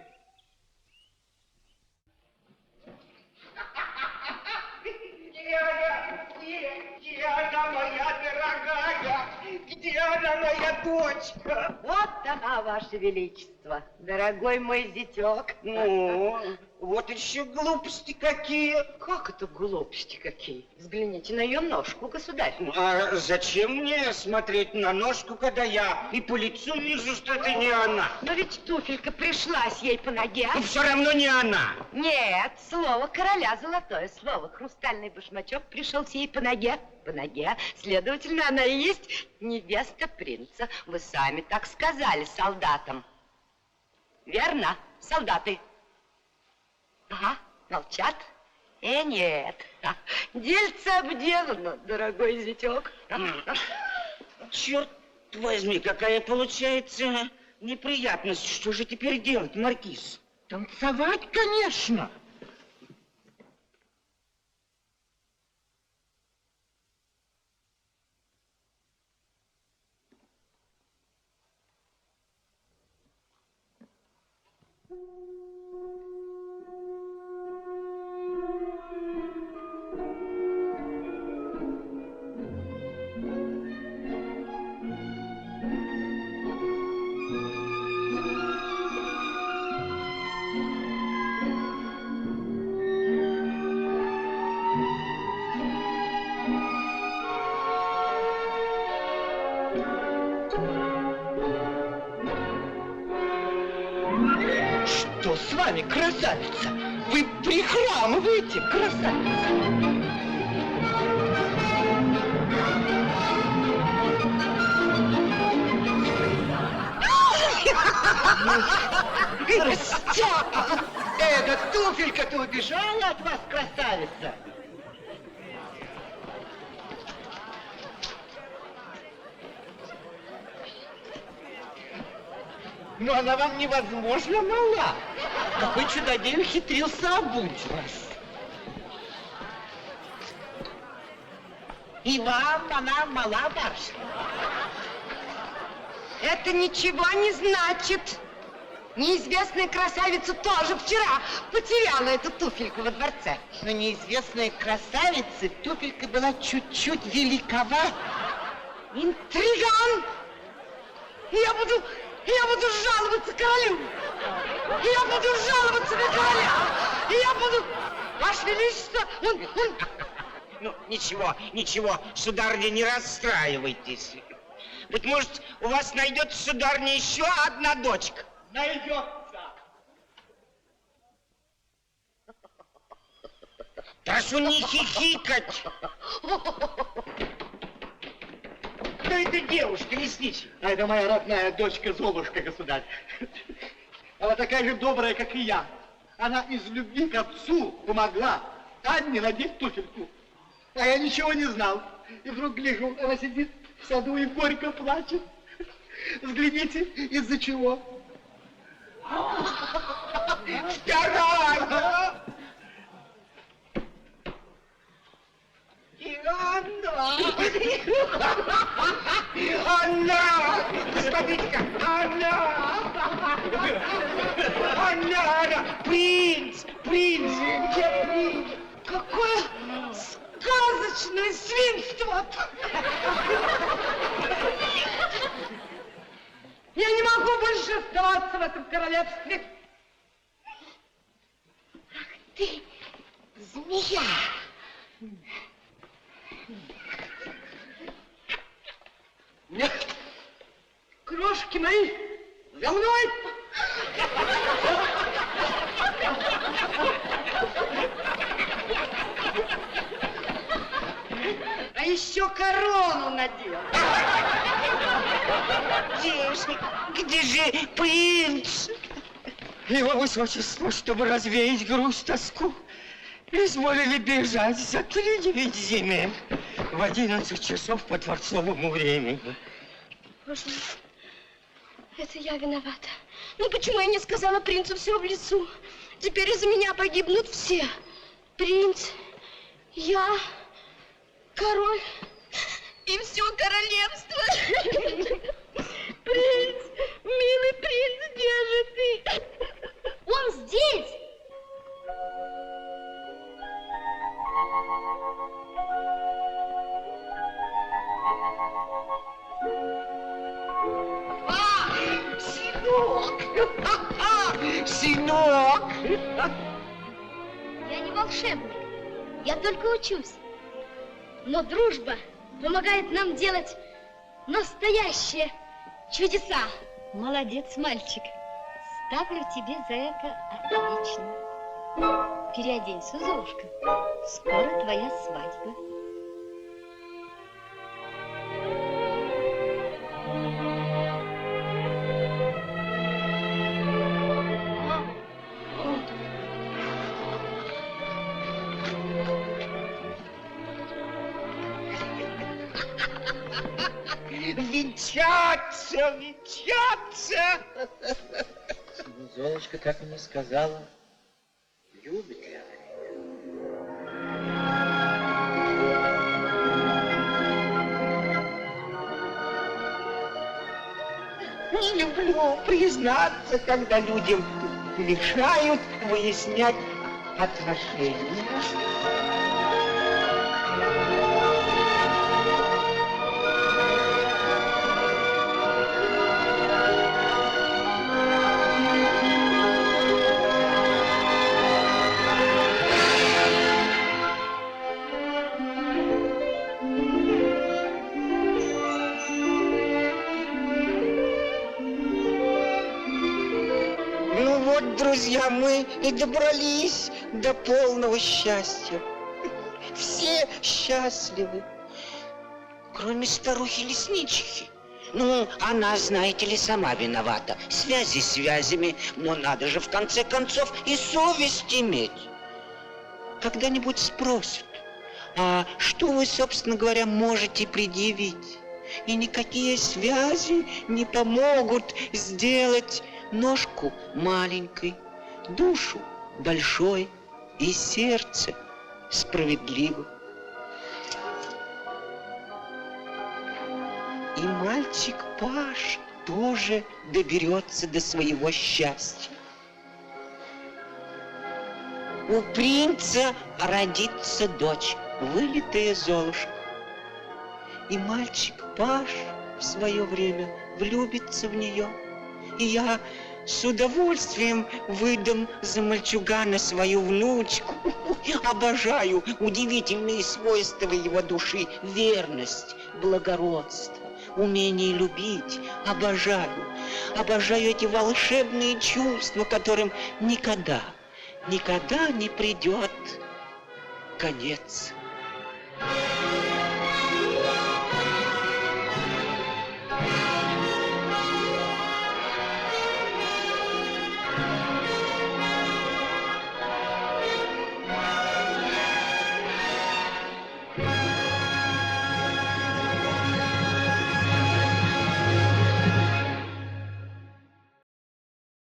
Speaker 1: Диана моя дорогая!
Speaker 2: дорогая, где она, моя дочка?
Speaker 7: Вот она, Ваше Величество, дорогой мой зятек.
Speaker 2: Ну, вот еще глупости какие.
Speaker 7: Как это глупости какие? Взгляните на ее ножку, государь.
Speaker 2: А зачем мне смотреть на ножку, когда я и по лицу вижу, что это не она?
Speaker 7: Но ведь туфелька пришлась ей по ноге.
Speaker 2: Но все равно не она.
Speaker 7: Нет, слово короля золотое слово. Хрустальный башмачок пришелся ей по ноге. По ноге. Следовательно, она и есть невеста принца. Вы сами так сказали солдатам. Верно, солдаты? Ага, молчат. Нет. Дельце обделано, дорогой зятек.
Speaker 2: Черт возьми, какая получается неприятность. Что же теперь делать, маркиз?
Speaker 3: Танцевать, конечно. Что с вами, красавица? Вы прихрамываете, красавица. Растяпа! Эта туфелька-то убежала от вас, красавица. Но она вам невозможно мала. Какой чудодей ухитрился обуть вас. И вам она мала, барышня.
Speaker 7: Это ничего не значит. Неизвестная красавица тоже вчера потеряла эту туфельку во дворце.
Speaker 3: Но неизвестной красавице туфелька была чуть-чуть великовата.
Speaker 7: Интриган! Я буду жаловаться королю! Я буду жаловаться на короля! Я буду... Ваше Величество, он...
Speaker 2: Ну, ничего, сударыня, не расстраивайтесь. Быть может, у вас найдется, сударыня, еще одна дочка.
Speaker 3: Найдется.
Speaker 2: Прошу не хихикать. Кто эта девушка, лесничий?
Speaker 3: А это моя родная дочка Золушка, государь. Она такая же добрая, как и я. Она из любви к отцу помогла Анне надеть туфельку. А я ничего не знал. И вдруг гляжу, она сидит в саду и горько плачет. Взгляните, из-за чего.
Speaker 2: Вторая! И она! Она! Смотрите-ка! Она! Она! Принц! Принц! Где принц?
Speaker 7: Какое сказочное свинство! Я не могу больше оставаться в этом королевстве.
Speaker 6: Ах ты, змея!
Speaker 3: Нет.
Speaker 7: Крошки мои, за мной! А еще корону надел.
Speaker 2: Девушка, где же принц?
Speaker 8: Его высочество, чтобы развеять грусть, тоску, изволили бежать за 3-9 земель в 11 часов по дворцовому времени.
Speaker 4: Боже мой, это я виновата. Ну почему я не сказала принцу все в лесу? Теперь из-за меня погибнут все. Принц, я, король и все королевство. Принц, милый принц, где же ты?
Speaker 6: Он здесь!
Speaker 2: Сынок!
Speaker 6: Я не волшебник, я только учусь. Но дружба помогает нам делать настоящие чудеса. Молодец, мальчик. Ставлю тебе за это отлично. Переоденься, Золушка. Скоро твоя свадьба.
Speaker 2: Венчаться, венчаться!
Speaker 8: Ну, Золушка так и не сказала, любит ли она меня.
Speaker 2: Не люблю признаться, когда людям мешают выяснять отношения. Ну вот, друзья, мы и добрались до полного счастья. Все счастливы, кроме старухи-леснички. Ну, она, знаете ли, сама виновата. Связи связями, но надо же в конце концов и совесть иметь. Когда-нибудь спросят, а что вы, собственно говоря, можете предъявить? И никакие связи не помогут сделать ножку маленькой, душу большой и сердце справедливым. И мальчик Паш тоже доберется до своего счастья. У принца родится дочь, вылитая Золушка. И мальчик Паш в свое время влюбится в нее. И я с удовольствием выдам за мальчугана свою внучку. Обожаю удивительные свойства его души: верность, благородство, умение любить. Обожаю эти волшебные чувства, которым никогда не придет конец.